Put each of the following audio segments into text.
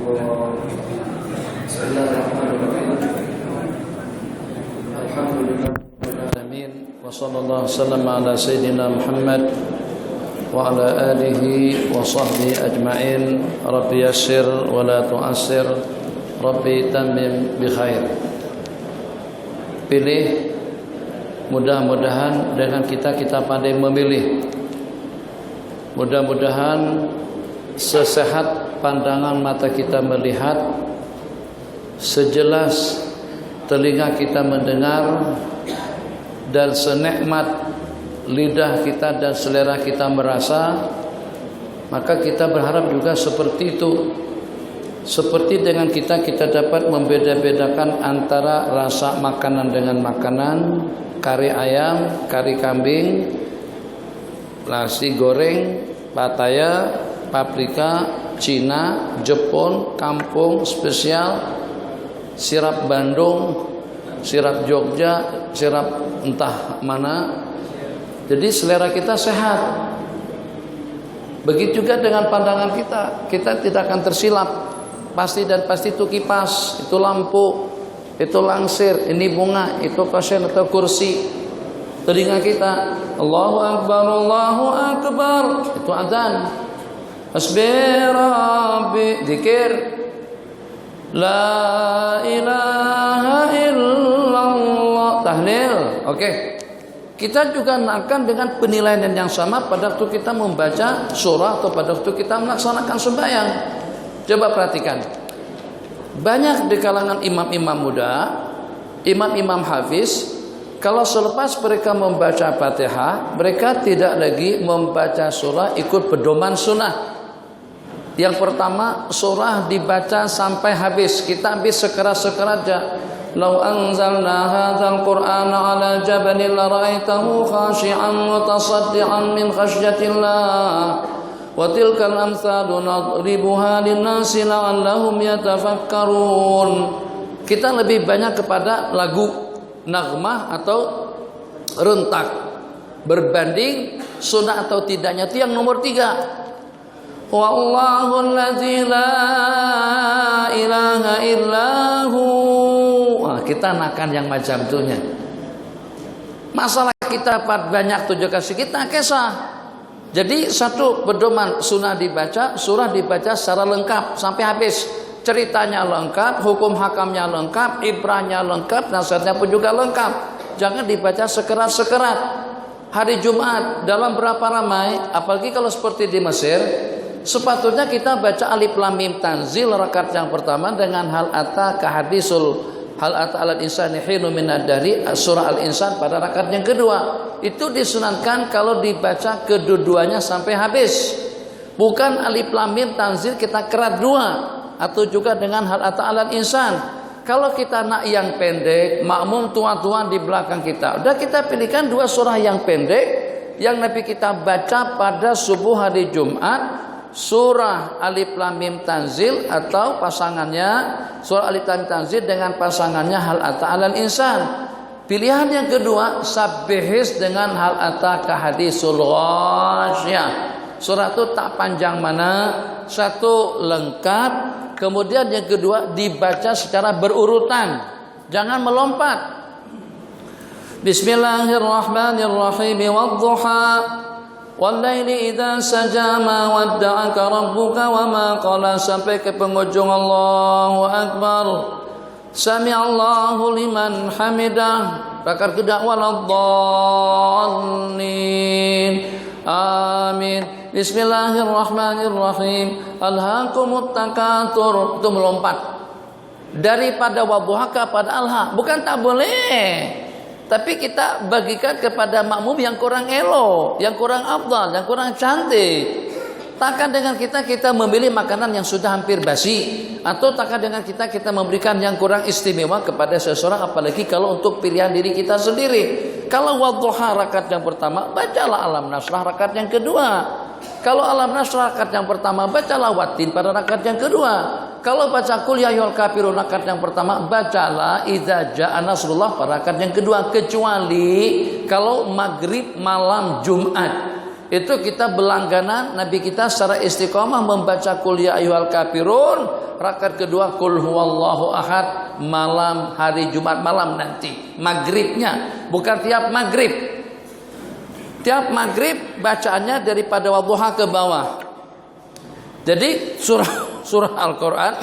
الله. بسم الله الرحمن الرحيم. الحمد لله رب العالمين وصلى الله وسلم على سيدنا محمد وعلى آله وصحبه أجمعين. رب يسر ولا تعسر, Rabbi tammim bi khair. Pilih, mudah-mudahan dengan kita pandai memilih. Mudah-mudahan sesehat pandangan mata kita melihat, sejelas telinga kita mendengar, dan senikmat lidah kita dan selera kita merasa, maka kita berharap juga seperti itu. Seperti dengan kita dapat membeda-bedakan antara rasa makanan dengan makanan, kari ayam, kari kambing, nasi goreng, pataya, paprika, Cina, Jepun, kampung, spesial, sirap Bandung, sirap Jogja, sirap entah mana. Jadi selera kita sehat. Begitu juga dengan pandangan kita tidak akan tersilap. Pasti itu kipas, itu lampu, itu langsir, ini bunga, itu kosen atau kursi. Telinga kita, Allahu Akbar, Allahu Akbar, itu adzan. Hasbi Rabbi, zikir. La ilaha illallah, tahlil. Oke. Kita juga akan dengan penilaian yang sama pada waktu kita membaca surah atau pada waktu kita melaksanakan sembahyang. Coba perhatikan. Banyak di kalangan imam-imam muda, imam-imam hafiz, kalau selepas mereka membaca Fatihah, mereka tidak lagi membaca surah ikut pedoman sunnah. Yang pertama, surah dibaca sampai habis. Kita habis sekeras-sekeratnya. Lau anzalna hadzal qur'ana 'ala jabalin la ra'aitahu khashi'an mutasaddian min khasyatillah. Wa tilkal amsalu nadribuha lin-nasi la'allahum yatafakkarun. Kita lebih banyak kepada lagu, naghmah atau rentak berbanding sunnah atau tidaknya. Itu yang nomor 3. Wallahu allazi la ilaha illahu. Wah, kita nakan yang macam itunya. Masalah kita dapat banyak tujuh kasih kita kesah. Jadi satu pedoman, sunnah dibaca, surah dibaca secara lengkap sampai habis. Ceritanya lengkap, hukum hakamnya lengkap, ibrahnya lengkap, nasihatnya pun juga lengkap. Jangan dibaca sekerat-sekerat. Hari Jumat dalam berapa ramai, apalagi kalau seperti di Mesir, sepatutnya kita baca alif lam mim tanzil rakaat yang pertama dengan hal ata kahadisul hal ata alal insani hinu minad dari surah al-insan pada rakaat yang kedua. Itu disunatkan kalau dibaca kedua-duanya sampai habis. Bukan alif lam mim tanzil kita kerat dua, atau juga dengan hal ata alal insan. Kalau kita nak yang pendek, makmum tua-tua di belakang kita, udah kita pilihkan dua surah yang pendek yang Nabi kita baca pada subuh hari Jumat. Surah Alif Lam Mim Tanzil atau pasangannya surah Alif Lam Mim Tanzil dengan pasangannya Hal Ata 'alal Insan. Pilihan yang kedua, Sabbihis dengan Hal Ata ka hadisul ghasyiyah. Surah itu tak panjang mana, satu lengkap, kemudian yang kedua dibaca secara berurutan. Jangan melompat. Bismillahirrahmanirrahim. Wadduha Wallaili idza saja ma wadda'aka rabbuka wa ma qala, sampai ke penghujung Allahu Akbar. Sami'allahu liman hamidah. Rakaat kedua waladdallin. Amin. Bismillahirrahmanirrahim. Alhaakumut takatsur. Itu melompat. Daripada wadduhaka pada alha. Bukan tak boleh. Tapi kita bagikan kepada makmum yang kurang elok, yang kurang afdal, yang kurang cantik. Takkan dengan kita memilih makanan yang sudah hampir basi, atau takkan dengan kita memberikan yang kurang istimewa kepada seseorang, apalagi kalau untuk pilihan diri kita sendiri. Kalau wadduha rakaat yang pertama, bacalah alam nasrah rakaat yang kedua. Kalau alam nasrah rakaat yang pertama, bacalah watin pada rakaat yang kedua. Kalau baca qul ya ayyuhal kafirun rakaat yang pertama, bacalah idza jaa nasrullah pada rakaat yang kedua, kecuali kalau maghrib malam Jumat. itu kita berlangganan Nabi kita secara istiqomah membaca qul ya ayyuhal kafirun, rakaat kedua qul huwallahu ahad malam hari Jumat malam nanti maghribnya, bukan tiap maghrib. Tiap maghrib bacaannya daripada wadduha ke bawah. Jadi surah Al-Quran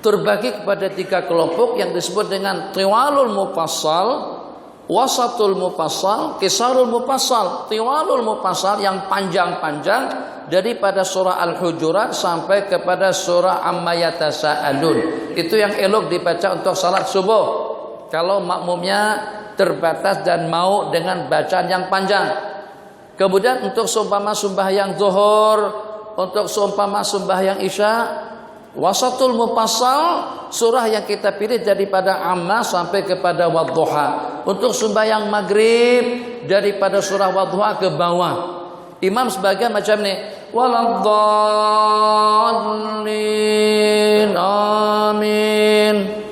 terbagi kepada 3 kelompok yang disebut dengan tiwalul mufassal, wasatul mufassal, kisarul mufassal. Tiwalul mufassal yang panjang-panjang daripada surah Al-Hujurat sampai kepada surah Amma Yatasaalun. Itu yang elok dibaca untuk salat subuh. Kalau makmumnya terbatas dan mau dengan bacaan yang panjang. Kemudian untuk seumpama sembahyang zuhur, untuk seumpama sembahyang isya, wasatul mufassal surah yang kita pilih daripada Amma sampai kepada Wadduha. Untuk sembahyang maghrib daripada surah Wadduha ke bawah. Imam sebagian macam ni, waladdallin amin.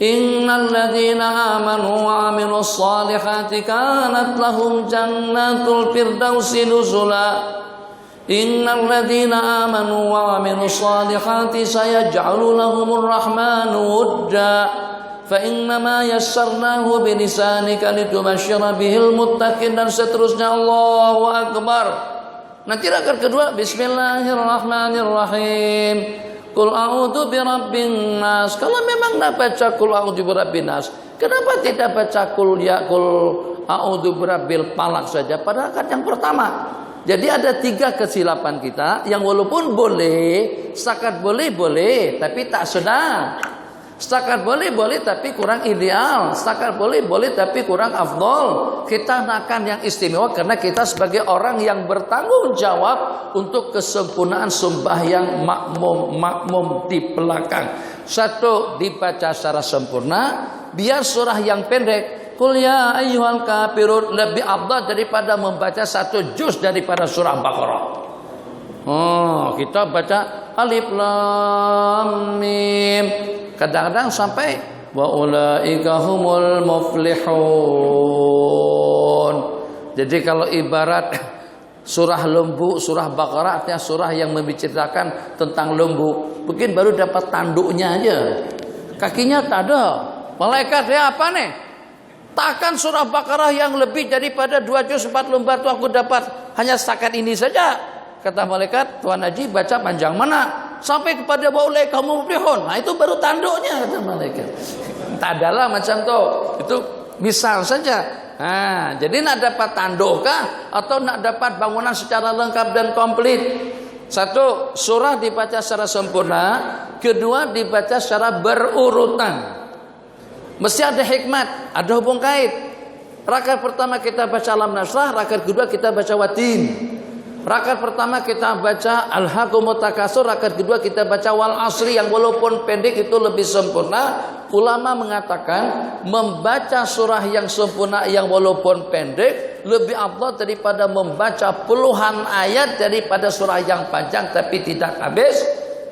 Innal ladzina amanu wa 'amilus solihati kanat lahum jannatul firdausi nuzula. Innal ladzina amanu wa 'amilus solihati sayaj'alu lahumur rahmanu wudda fa innama yassarnahu bilisanika litubashshira bihil muttaqin, dan seterusnya. Allahu akbar. Nanti rakaat kedua bismillahirrahmanirrahim. Qul a'udzu birabbin nas. Kalau memang nak baca qul a'udzu birabbin nas, kenapa tidak baca qul a'udzu birabbil falaq saja pada rakaat yang pertama? Jadi ada 3 kesilapan kita yang walaupun boleh, setakat boleh, tapi tak sedang. Setakat boleh tapi kurang ideal. Setakat boleh tapi kurang afdol. Kita nakkan yang istimewa karena kita sebagai orang yang bertanggung jawab untuk kesempurnaan sembahyang makmum di belakang. Satu, dibaca secara sempurna. Biar surah yang pendek, qul ya ayyuhal kafirun, lebih afdal daripada membaca 1 juz daripada surah Baqarah. Kita baca alif lam mim. Kadang-kadang sampai wa ulaika humul muflihun. Jadi kalau ibarat surah lembu, surah Baqarah artinya surah yang menceritakan tentang lembu. Mungkin baru dapat tanduknya aja. Kakinya tak ada. Malaikat dia apa nih? Takkan surah Baqarah yang lebih daripada 2 juz 4 lembar itu aku dapat hanya setakat ini saja. Kata malaikat, Tuan Haji baca panjang mana? Sampai kepada waulai kaum muflihun. Nah itu baru tanduknya, kata malaikat. Tak adalah macam tu. Itu misal saja. Nah, jadi nak dapat tanduk kah atau nak dapat bangunan secara lengkap dan komplit? 1, surah dibaca secara sempurna. 2, dibaca secara berurutan. Mesti ada hikmat, ada hubung kait. Rakaat pertama kita baca Alam Nasrah, rakaat kedua kita baca Watin. Rakaat pertama kita baca Al-Hakumut Takasur, rakaat kedua kita baca Wal Asri yang walaupun pendek itu lebih sempurna. Ulama mengatakan membaca surah yang sempurna yang walaupun pendek lebih afdal daripada membaca puluhan ayat daripada surah yang panjang tapi tidak habis.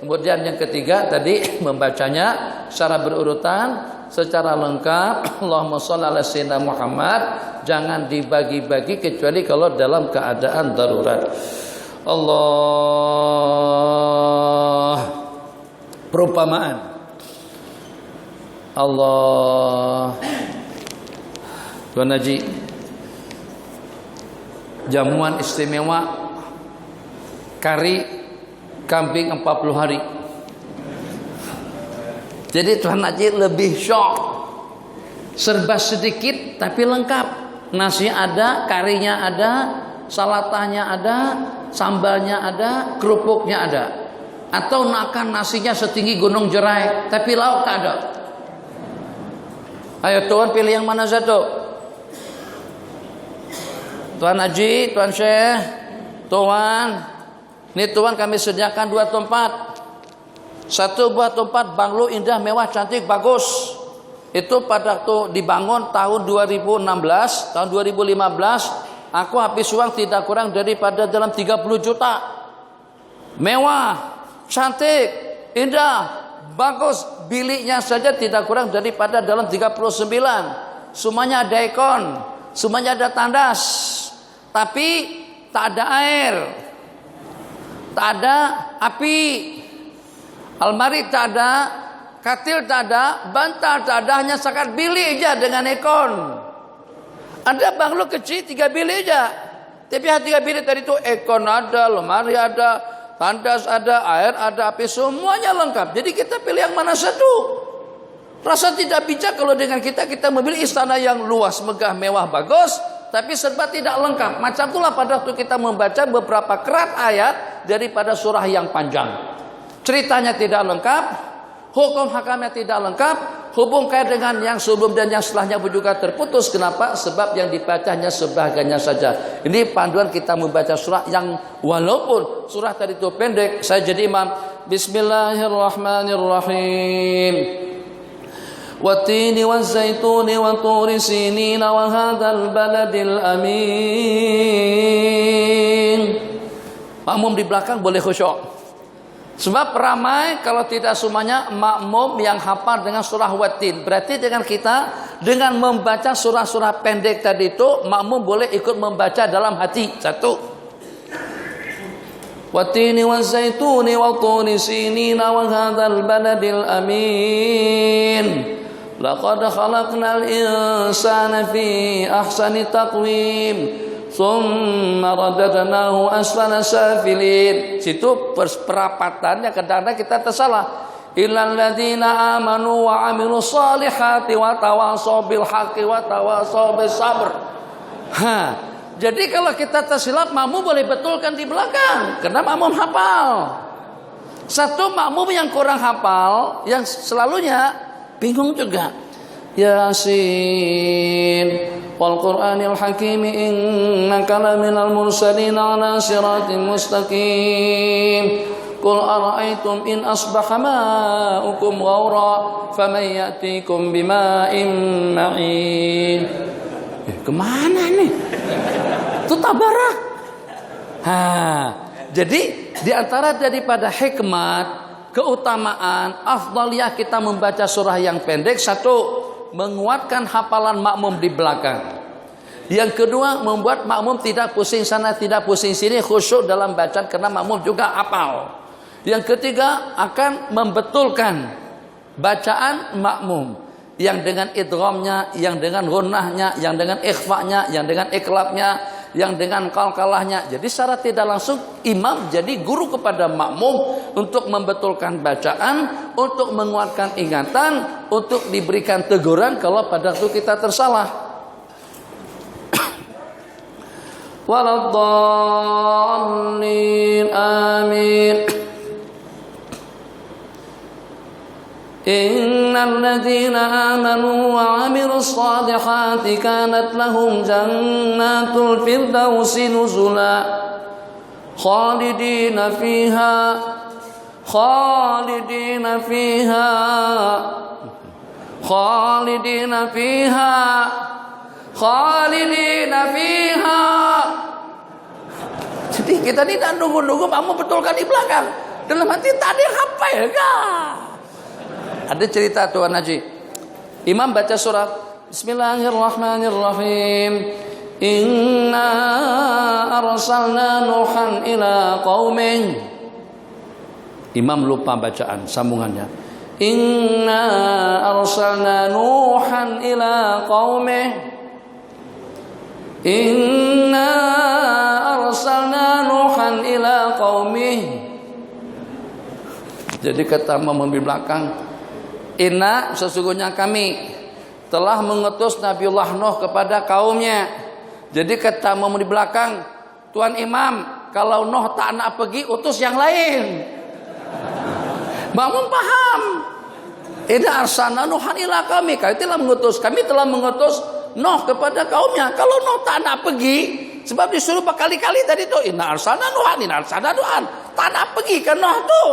Kemudian yang ketiga tadi membacanya secara berurutan, secara lengkap. Allahumma shalli ala sayyidina Muhammad. Jangan dibagi-bagi kecuali kalau dalam keadaan darurat. Allah. Perumpamaan. Allah. Tuan Haji, jamuan istimewa kari kambing 40 hari. Jadi Tuan Haji lebih syok. Serba sedikit tapi lengkap. Nasi ada, karinya ada, salatahnya ada, sambalnya ada, kerupuknya ada. Atau makan nasinya setinggi gunung Jerai tapi lauk tak ada. Ayo Tuan pilih yang mana satu? Tuan Haji, Tuan Syekh, Tuan. Ini Tuan kami sediakan 2 tempat. 1 buah tempat banglo indah, mewah, cantik, bagus. Itu pada waktu dibangun tahun 2016, tahun 2015, aku habis uang tidak kurang daripada dalam 30 juta. Mewah, cantik, indah, bagus. Biliknya saja tidak kurang daripada dalam 39. Semuanya ada ekon, semuanya ada tandas. Tapi tak ada air, tak ada api, almari tak ada, katil tak ada, bantal tak ada, hanya sekat bilik aja dengan ekon. Ada banglo kecil 3 bilik aja, tapi 3 bilik tadi itu ekon ada, lemari ada, tandas ada, air ada, api, semuanya lengkap. Jadi kita pilih yang mana satu. Rasa tidak bijak kalau dengan kita memilih istana yang luas, megah, mewah, bagus, tapi serba tidak lengkap. Macam itulah pada waktu kita membaca beberapa kerat ayat daripada surah yang panjang. Ceritanya tidak lengkap, hukum hakamnya tidak lengkap, hubungkan dengan yang sebelum dan yang setelahnya pun juga terputus. Kenapa? Sebab yang dibacanya sebahagiannya saja. Ini panduan kita membaca surah yang walaupun surah tadi itu pendek. Saya jadi imam. Bismillahirrahmanirrahim. Wattini wazzaituni wa turi sinina wa hadzal baladil amin. Makmum di belakang boleh khusyuk. Sebab ramai kalau tidak semuanya makmum yang hafal dengan surah Wattin. Berarti dengan kita dengan membaca surah-surah pendek tadi itu makmum boleh ikut membaca dalam hati. Satu. Wattini wazzaituni wa turi sinina wa hadzal baladil amin. Laqad khalaqnal insana fi ahsani taqwim thumma radadnahu asfala safilin. Situ perapatannya kadang-kadang kita tersalah. Illal ladzina amanu wa amilus solihati wa tawasaw bil haqqi wa tawasaw bis sabr. Jadi kalau kita tersilap, makmum boleh betulkan di belakang karena makmum hafal. Satu makmum yang kurang hafal, yang selalunya bingung juga. Yasin wal Qur'anil Hakim innaka laminal mursalin ala siratin mustaqim. Qul ara'aytum in asbaha ma'ukum ghawra faman ya'tikum bima'in ma'in. Kemana nih? Itu tabarak. Jadi di antara daripada hikmat, keutamaan, afdaliyah kita membaca surah yang pendek, satu, menguatkan hafalan makmum di belakang. Yang kedua, membuat makmum tidak pusing sana, tidak pusing sini, khusyuk dalam bacaan karena makmum juga hafal. Yang ketiga, akan membetulkan bacaan makmum yang dengan idghamnya, yang dengan gunnahnya, yang dengan ikhfa'nya, yang dengan iklabnya, yang dengan qalqalahnya. Jadi secara tidak langsung imam jadi guru kepada makmum untuk membetulkan bacaan, untuk menguatkan ingatan, untuk diberikan teguran kalau pada waktu kita tersalah. Waladdallin amin. Innal ladzina amanu wa 'amilus solihati kanat lahum jannatul firdausi nuzula khalidina fiha khalidina fiha khalidina fiha khalidina fiha. Jadi kita tidak nunggu-nunggu kamu betulkan di belakang. Dalam hati tadi hafal enggak? Ada cerita Tuan Haji. Imam baca surat Bismillahirrahmanirrahim. Inna arsalna Nuhan ila qaumih. Imam lupa bacaan sambungannya. Inna arsalna Nuhan ila qaumih. Inna arsalna Nuhan ila qaumih. Jadi kata makmum di belakang, inna sesungguhnya kami telah mengutus Nabiullah Nuh kepada kaumnya. Jadi kata makmum di belakang, Tuan Imam, kalau Nuh tak nak pergi, utus yang lain. Makmum paham. Inna arsalna Nuhan ila kami, kami telah mengutus Nuh kepada kaumnya. Kalau Nuh tak nak pergi, sebab disuruh berkali-kali tadi tu, inna arsalna Nuhan, tak nak pergi ke Nuh tu,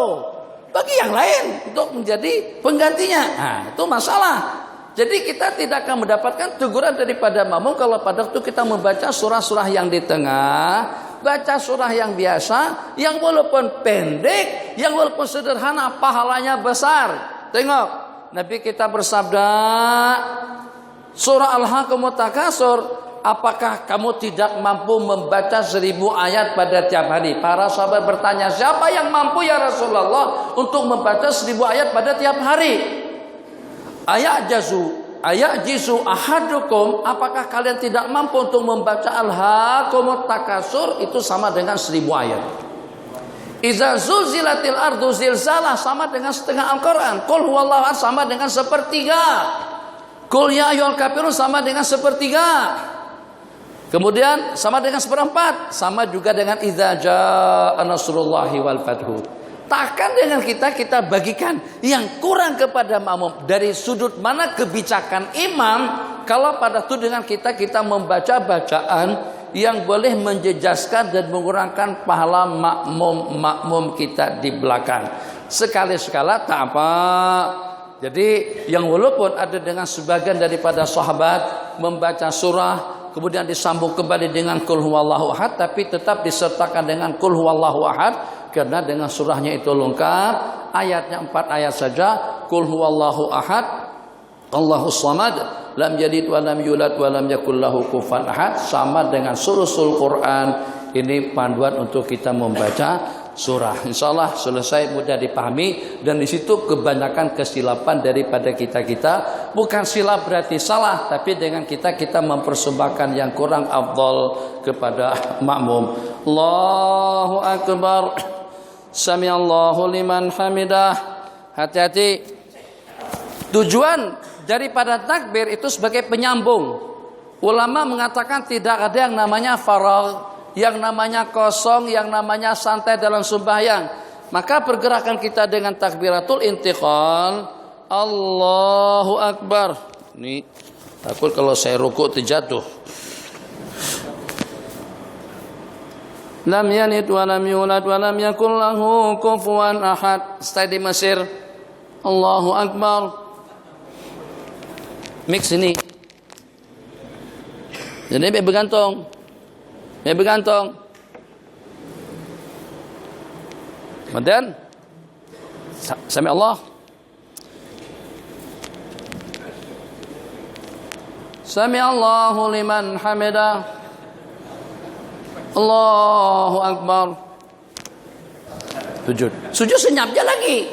bagi yang lain untuk menjadi penggantinya. Nah, itu masalah. Jadi kita tidak akan mendapatkan teguran daripada makmum kalau pada waktu kita membaca surah-surah yang di tengah, baca surah yang biasa, yang walaupun pendek, yang walaupun sederhana, pahalanya besar. Tengok, Nabi kita bersabda, surah Al-Haqqumut Takasur, apakah kamu tidak mampu membaca 1000 ayat pada tiap hari? Para sahabat bertanya, siapa yang mampu ya Rasulullah untuk membaca 1000 ayat pada tiap hari? Ayat jisu ahadukum, apakah kalian tidak mampu untuk membaca alhaakumut takasur? Itu sama dengan 1000 ayat. Iza zulzilatil ardu zilzalah sama dengan setengah Al-Quran. Qul huwallahu ahad sama dengan sepertiga. Qul ya ayyuhal kafirun sama dengan sepertiga. Kemudian sama dengan seperempat. Sama juga dengan idza jaa nasrullahi wal fathu. Takkan dengan kita bagikan yang kurang kepada makmum. Dari sudut mana kebijakan imam, kalau pada itu dengan kita membaca bacaan yang boleh menjejaskan dan mengurangkan pahala makmum kita di belakang. Sekali-sekala tak apa. Jadi yang walaupun ada dengan sebagian daripada sahabat membaca surah kemudian disambung kembali dengan qul huwallahu ahad, tapi tetap disertakan dengan qul huwallahu ahad karena dengan surahnya itu lengkap, ayatnya 4 ayat saja. Qul huwallahu ahad, Allahus samad, lam yalid wa lam yulad wa lam yakul lahu kufuwan ahad, sama dengan sulusul Quran. Ini panduan untuk kita membaca surah. Insyaallah selesai, mudah dipahami, dan di situ kebanyakan kesilapan daripada kita. Bukan silap berarti salah, tapi dengan kita mempersembahkan yang kurang afdal kepada makmum. Allahu akbar. Samiallahu liman hamidah. Hati-hati. Tujuan daripada takbir itu sebagai penyambung. Ulama mengatakan tidak ada yang namanya faragh, yang namanya kosong, yang namanya santai dalam sembahyang. Maka pergerakan kita dengan takbiratul intiqal, Allahu akbar. Ini takut kalau saya rukuk terjatuh. Lam yalid wa lam yulad wa lam yakul lahu kufuwan ahad. Stay di Mesir. Allahu akbar. Mix ini. Jadi bergantung. Kemudian sami Allah. Sami Allahu liman hamidah. Allahu akbar. Sujud senyapnya lagi.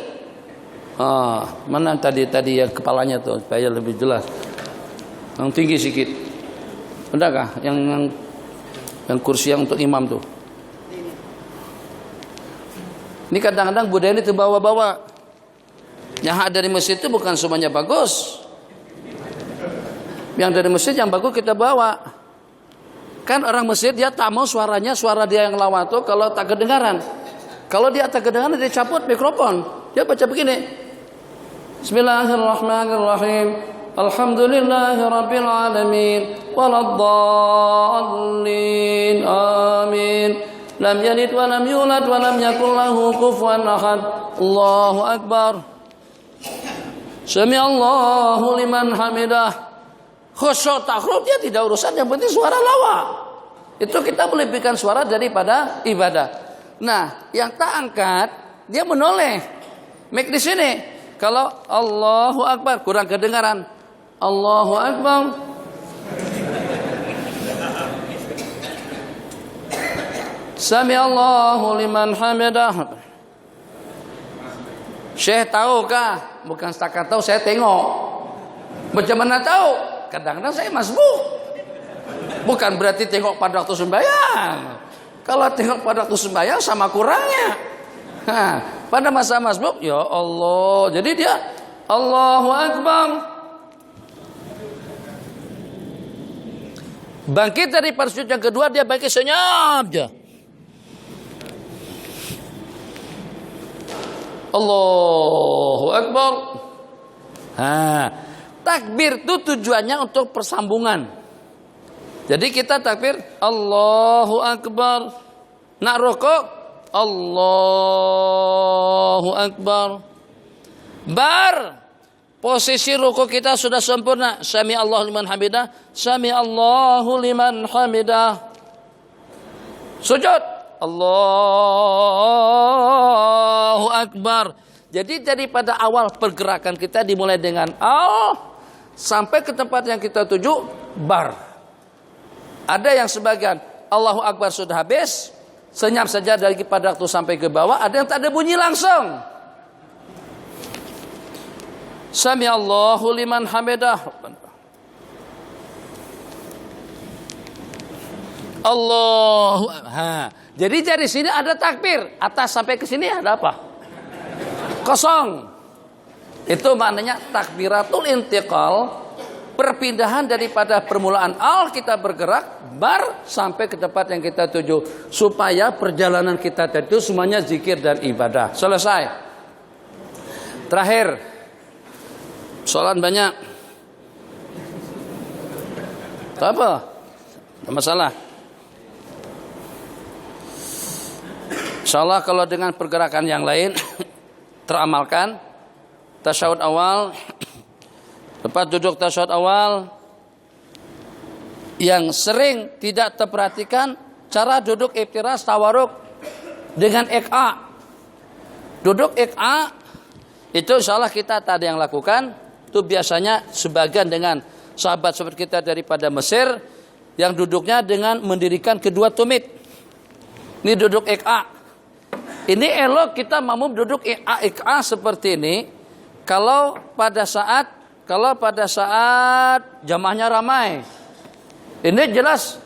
Mana tadi yang kepalanya tuh supaya lebih jelas. Yang tinggi sedikit. Adakah yang kursi yang untuk imam tuh? Ini kadang-kadang budaya ini terbawa-bawa. Yang ada dari masjid itu bukan semuanya bagus. Yang dari masjid yang bagus kita bawa. Kan orang masjid dia tak mau suara dia yang lawan tuh kalau tak kedengaran. Kalau dia tak kedengaran dia cabut mikrofon. Dia baca begini. Bismillahirrahmanirrahim. Alhamdulillahirabbil alamin waladdallin amin. Lam yalid wa lam yulad wa lam yakul lahu kufuwan ahad. Allahu akbar. Sami Allahu liman hamidah. Khusyuk takrub dia tidak urusan, yang penting suara lawa. Itu kita melebihkan suara daripada ibadah. Nah, yang tak angkat dia menoleh. Mic di sini. Kalau Allahu akbar kurang kedengaran. Allahu akbar. Sami Allahu liman hamidah. Syekh tahukah? Bukan setakat tahu, saya tengok. Macam mana tahu? Kadang-kadang saya masbuk. Bukan berarti tengok pada waktu sembahyang. Kalau tengok pada waktu sembahyang sama kurangnya. Pada masa masbuk, ya Allah. Jadi dia Allahu akbar. Bangkit dari sujud yang kedua, dia bangkit senyap aja. Allahu akbar. Takbir itu tujuannya untuk persambungan. Jadi kita takbir Allahu akbar. Nak rukuk Allahu akbar. Posisi rukuk kita sudah sempurna. Sami Allahu liman hamidah. Sami Allahu liman hamidah. Sujud Allahu akbar. Jadi daripada awal pergerakan kita dimulai dengan sampai ke tempat yang kita tuju bar. Ada yang sebagian Allahu Akbar sudah habis, senyap saja dari pada waktu sampai ke bawah. Ada yang tak ada bunyi langsung. Sami Allahu liman hamidah. Allahu. Jadi dari sini ada takbir, atas sampai ke sini ada apa? Kosong. Itu maknanya takbiratul intiqal, perpindahan daripada permulaan kita bergerak bar sampai ke tempat yang kita tuju, supaya perjalanan kita itu semuanya zikir dan ibadah. Selesai. Terakhir, soalan banyak. Tak apa, tak masalah. Insyaallah kalau dengan pergerakan yang lain teramalkan, tasyahud awal, tempat duduk tasyahud awal, yang sering tidak terperhatikan cara duduk iftiras tawaruk dengan iqa. Duduk iqa itu insyaallah kita tak ada yang lakukan. Itu biasanya sebagian dengan sahabat-sahabat kita daripada Mesir yang duduknya dengan mendirikan kedua tumit. Ini duduk iqa. Ini elok kita mau duduk iqa seperti ini kalau pada saat jamaahnya ramai. Ini jelas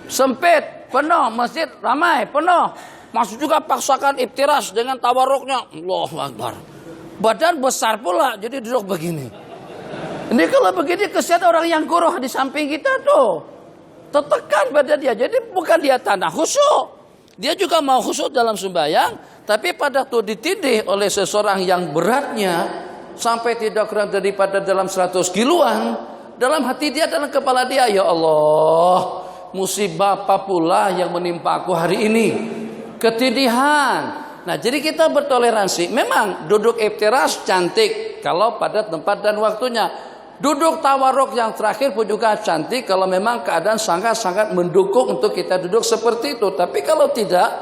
sempit, penuh, masjid ramai, penuh. Masuk juga paksakan iftiras dengan tawaruknya. Allahu Akbar. Badan besar pula jadi duduk begini. Ini kalau begini kesian orang yang guruh di samping kita tuh. Tertekan badan dia. Jadi bukan dia tanah khusyuk. Dia juga mau khusyuk dalam sembahyang, tapi pada waktu ditindih oleh seseorang yang beratnya sampai tidak kurang daripada dalam 100 kiloan, dalam hati dia, dalam kepala dia, ya Allah, musibah apa pula yang menimpa aku hari ini? Ketindihan. Nah, jadi kita bertoleransi. Memang duduk iftiras cantik kalau pada tempat dan waktunya. Duduk tawaruk yang terakhir pun juga cantik kalau memang keadaan sangat-sangat mendukung untuk kita duduk seperti itu. Tapi kalau tidak,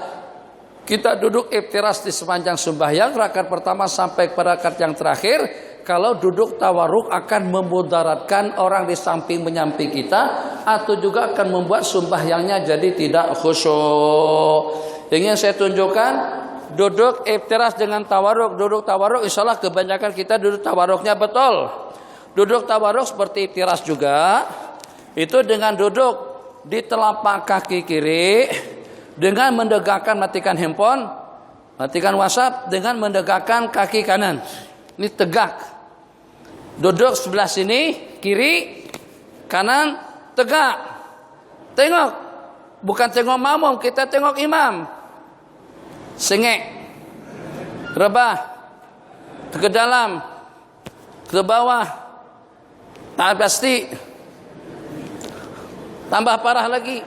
kita duduk iftiras di sepanjang sembahyang rakaat pertama sampai pada rakaat yang terakhir. Kalau duduk tawaruk akan memudaratkan orang di samping menyamping kita, atau juga akan membuat sembahyangnya jadi tidak khusyuk. Ingin saya tunjukkan duduk iftiras dengan tawaruk. Duduk tawaruk insyaallah kebanyakan kita duduk tawaruknya betul. Duduk tawaruk seperti iftiras juga. Itu dengan duduk di telapak kaki kiri, dengan mendegakkan, matikan handphone, matikan WhatsApp, dengan mendegakkan kaki kanan. Ini tegak. Duduk sebelah sini, kiri, kanan, tegak. Tengok. Bukan tengok makmum, kita tengok imam. Sengek. Rebah. Ke dalam. Ke bawah. Tak pasti. Tambah parah lagi.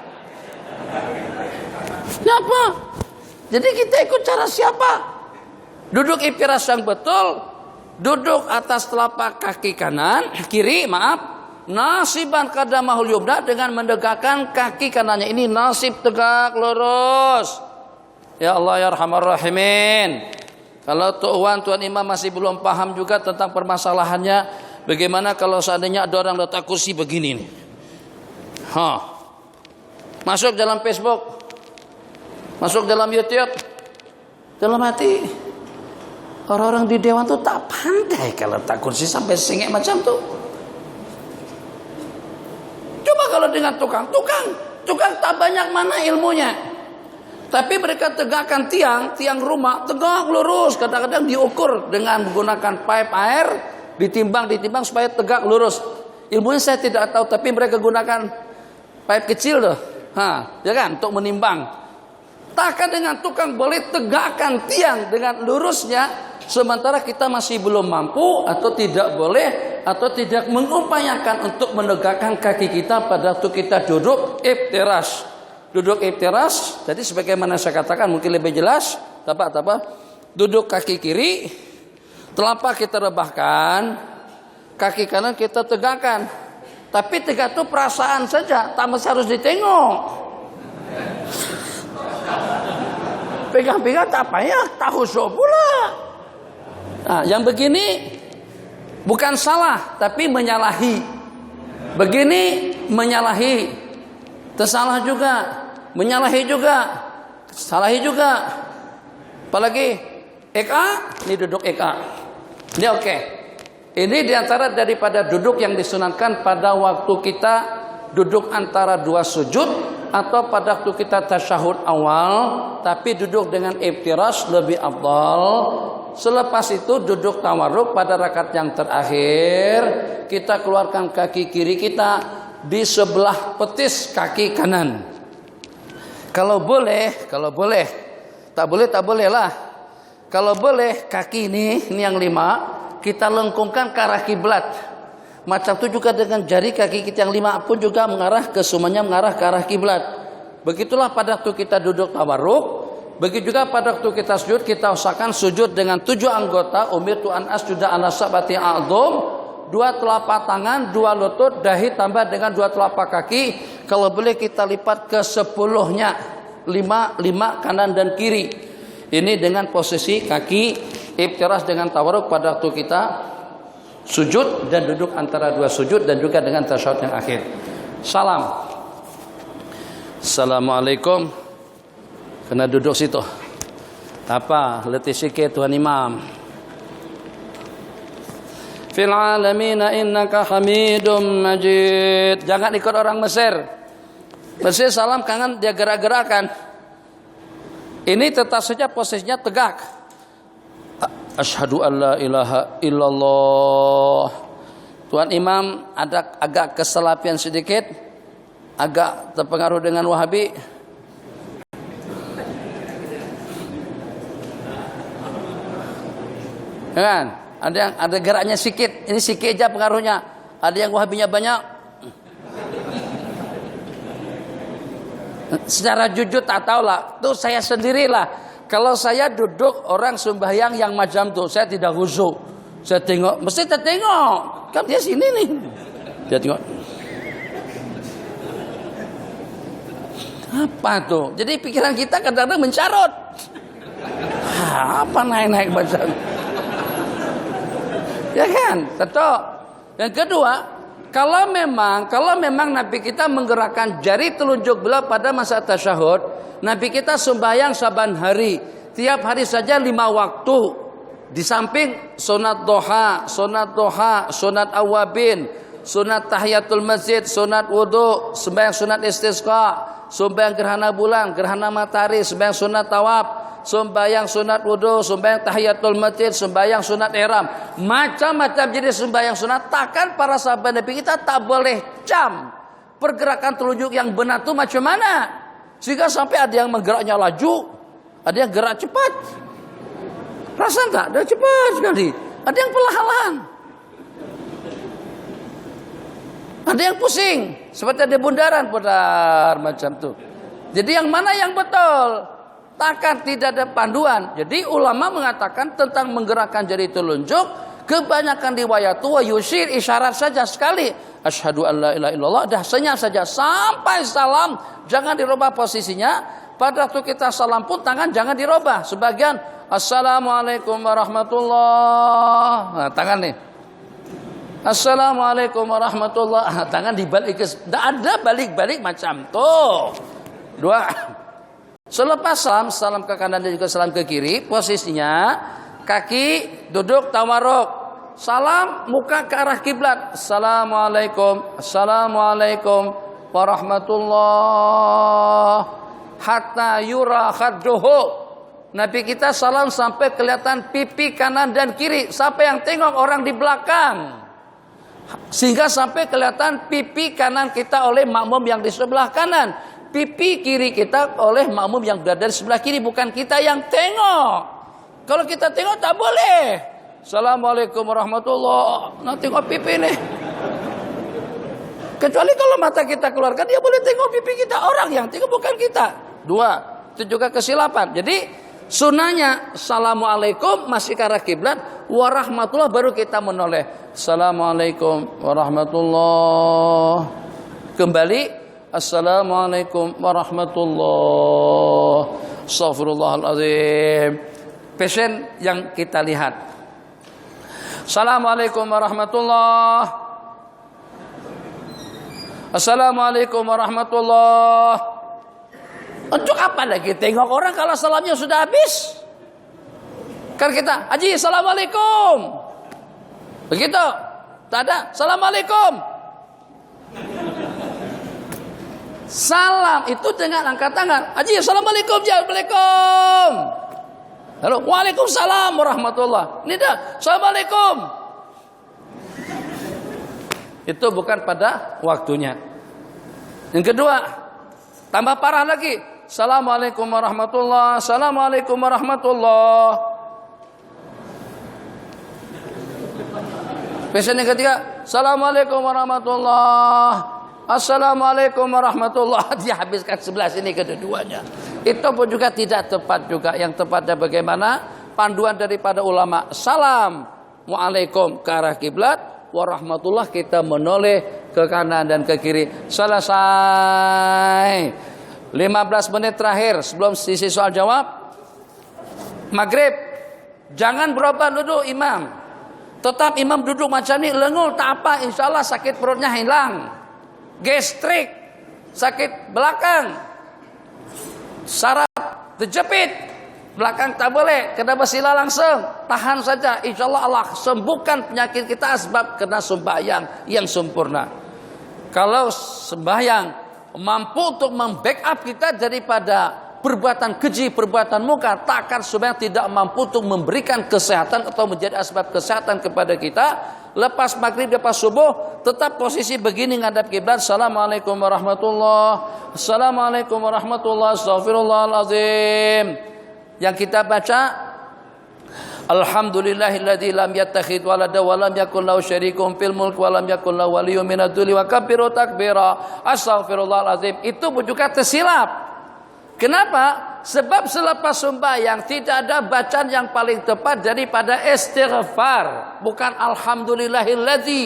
Kenapa? Jadi kita ikut cara siapa? Duduk iftiras yang betul. Duduk atas telapak kaki kanan, kiri, nasiban qadamahul yumna, dengan mendegakkan kaki kanannya ini nasib tegak lurus. Ya Allah ya Arhamar Rahimin. Kalau tuan imam masih belum paham juga tentang permasalahannya, bagaimana kalau seandainya ada orang letak kursi begini nih. Masuk dalam Facebook, masuk dalam YouTube, dalam hati. Orang-orang di dewan tuh tak pandai kalau letak kursi sampai sengek macam tuh. Coba kalau dengan tukang tak banyak mana ilmunya. Tapi mereka tegakkan tiang rumah tegak lurus. Kadang-kadang diukur dengan menggunakan pipe air, ditimbang supaya tegak lurus. Ilmunya saya tidak tahu, tapi mereka gunakan pipe kecil tuh, ya kan, untuk menimbang. Takkan dengan tukang boleh tegakkan tiang dengan lurusnya, sementara kita masih belum mampu atau tidak boleh atau tidak mengupayakan untuk menegakkan kaki kita pada waktu kita duduk iftiras. Duduk iftiras, jadi sebagaimana saya katakan mungkin lebih jelas, duduk kaki kiri, telapak kita rebahkan, kaki kanan kita tegakkan. Tapi tegak itu perasaan saja, tak mesti harus ditengok. Pegang-pegang tak payah, tak khusyuk pula. Nah, yang begini bukan salah, tapi menyalahi. Begini menyalahi. tersalah juga, menyalahi juga, salahi juga. Apalagi eka, ini duduk eka. Ini oke. Ini diantara daripada duduk yang disunatkan pada waktu kita duduk antara dua sujud atau pada waktu kita tasyahud awal, tapi duduk dengan iftirash lebih afdal. Selepas itu duduk tawarruk pada rakaat yang terakhir, kita keluarkan kaki kiri kita di sebelah petis kaki kanan. Kalau boleh, tak boleh lah. Kalau boleh kaki ini yang 5 kita lengkungkan ke arah kiblat. Macam itu juga dengan jari kaki kita yang 5 pun juga mengarah ke semuanya mengarah ke arah kiblat. Begitulah pada waktu kita duduk tawarruk. Begitu juga pada waktu kita sujud, kita usahakan sujud dengan 7 anggota. Umirtu an asjuda ala sab'ati a'dhum. 2 telapak tangan, 2 lutut, dahi tambah dengan 2 telapak kaki. Kalau boleh kita lipat ke 10-nya. 5 kanan dan kiri. Ini dengan posisi kaki iftirash dengan tawarruk pada waktu kita sujud dan duduk antara 2 sujud dan juga dengan tasyahud yang akhir. Salam. Assalamualaikum. Kena duduk situ. Apa? Letih sikit Tuhan Imam. Fil alamina innaka hamidum majid. Jangan ikut orang Mesir. Mesir salam kangen dia gerak-gerakan. Ini tetap saja posisinya tegak. Asyhadu an la ilaha illallah. Tuan Imam ada agak kesalapian sedikit, agak terpengaruh dengan Wahabi. Kan? Ada geraknya sedikit. Ini sedikit aja pengaruhnya. Ada yang Wahabinya banyak. Secara jujur tak tahulah. Tuh saya sendirilah. Kalau saya duduk orang sembahyang yang macam tuh, saya tidak khusyuk. Saya tengok, mesti tertengok. Kan dia sini nih. Dia tengok. Apa tuh? Jadi pikiran kita kadang-kadang mencarut. Apa naik-naik macam? Ya kan? Tentu. Yang kedua, kalau memang Nabi kita menggerakkan jari telunjuk beliau pada masa tasyahud, Nabi kita sembahyang saban hari, tiap hari saja 5 waktu. Di samping sunat duha, sunat awabin, sunat tahiyatul masjid, sunat wudu, sembahyang sunat istisqa, sembahyang gerhana bulan, gerhana matahari, sembahyang sunat tawaf, sembahyang sunat wudu, sembahyang tahiyatul masjid, sembahyang sunat ihram, macam-macam jenis sembahyang sunat. Takkan para sahabat Nabi kita tak boleh jam pergerakan telunjuk yang benar itu macam mana? Sehingga sampai ada yang menggeraknya laju, ada yang gerak cepat. Rasa tak? Dia cepat sekali. Ada yang perlahan. Ada yang pusing, seperti ada bundaran putar macam tu. Jadi yang mana yang betul? Takkan tidak ada panduan. Jadi ulama mengatakan tentang menggerakkan jari telunjuk, kebanyakan riwayat wa yushir isyarat saja sekali. Asyhadu an la ilaha illallah, dah senyap saja sampai salam, jangan dirubah posisinya. Pada waktu kita salam pun tangan jangan dirubah. Sebagian assalamualaikum warahmatullah. Nah, tangan nih. Assalamualaikum warahmatullah. Nah, tangan dibalik ke, tidak ada balik-balik macam tuh. 2. Selepas salam ke kanan dan juga salam ke kiri, posisinya kaki duduk tawarruk. Salam muka ke arah kiblat. Assalamualaikum warahmatullah. Hatta yura khadduhu. Nabi kita salam sampai kelihatan pipi kanan dan kiri. Siapa yang tengok orang di belakang. Sehingga sampai kelihatan pipi kanan kita oleh makmum yang di sebelah kanan. Pipi kiri kita oleh makmum yang berada di sebelah kiri. Bukan kita yang tengok. Kalau kita tengok tak boleh. Assalamualaikum warahmatullah. Nah tengok pipi nih. Kecuali kalau mata kita keluarkan, dia boleh tengok pipi kita. Orang yang tengok bukan kita. 2. Itu juga kesilapan. Jadi sunahnya assalamualaikum masih ke arah kiblat, warahmatullah baru kita menoleh. Assalamualaikum warahmatullah. Kembali assalamualaikum warahmatullah. Astaghfirullahaladzim. Passion yang kita lihat. Assalamualaikum warahmatullah. Assalamualaikum warahmatullah. Untuk apa lagi tengok orang kalau salamnya sudah habis? Kan kita, Haji, assalamualaikum. Begitu. Tak ada, assalamualaikum. Salam itu dengan angkat tangan. Haji, assalamualaikum. Assalamualaikum. Halo, waalaikumsalam warahmatullah. Ini dah, assalamualaikum. Itu bukan pada waktunya. Yang kedua, tambah parah lagi. Assalamualaikum warahmatullah. Assalamualaikum warahmatullah. Pesan yang ketiga, assalamualaikum warahmatullah. Assalamualaikum warahmatullah. Dia habiskan sebelah sini kedua-duanya. Itu pun juga tidak tepat juga. Yang tepatnya bagaimana? Panduan daripada ulama. Salam waalaikum ke arah kiblat, warahmatullah kita menoleh ke kanan dan ke kiri. Selesai. 15 menit terakhir sebelum sisi soal jawab. Maghrib. Jangan berubah duduk imam. Tetap imam duduk macam ni, lengul tak apa, insyaallah sakit perutnya hilang. Gastrik, sakit belakang, saraf terjepit, belakang tak boleh, kena bersila langsung, tahan saja, insyaallah Allah sembuhkan penyakit kita sebab kena sembahyang yang sempurna. Kalau sembahyang mampu untuk membackup kita daripada perbuatan keji, perbuatan muka, takkan sembahyang tidak mampu untuk memberikan kesehatan atau menjadi asbab kesehatan kepada kita. Lepas maghrib, lepas subuh, tetap posisi begini ngadap kiblat. Assalamualaikum warahmatullah. Assalamualaikum warahmatullah. Astaghfirullahalazim. Yang kita baca, alhamdulillahilladzi lam yattakhidh walada wa lam yakul lahu syarikun fil mulk wa lam yakul lahu waliyyun minadh dhulli wa kabbiru takbira. Astaghfirullahalazim. Itu pun juga tersilap. Kenapa? Sebab selepas sembahyang tidak ada bacaan yang paling tepat daripada istighfar. Bukan alhamdulillahilladzi.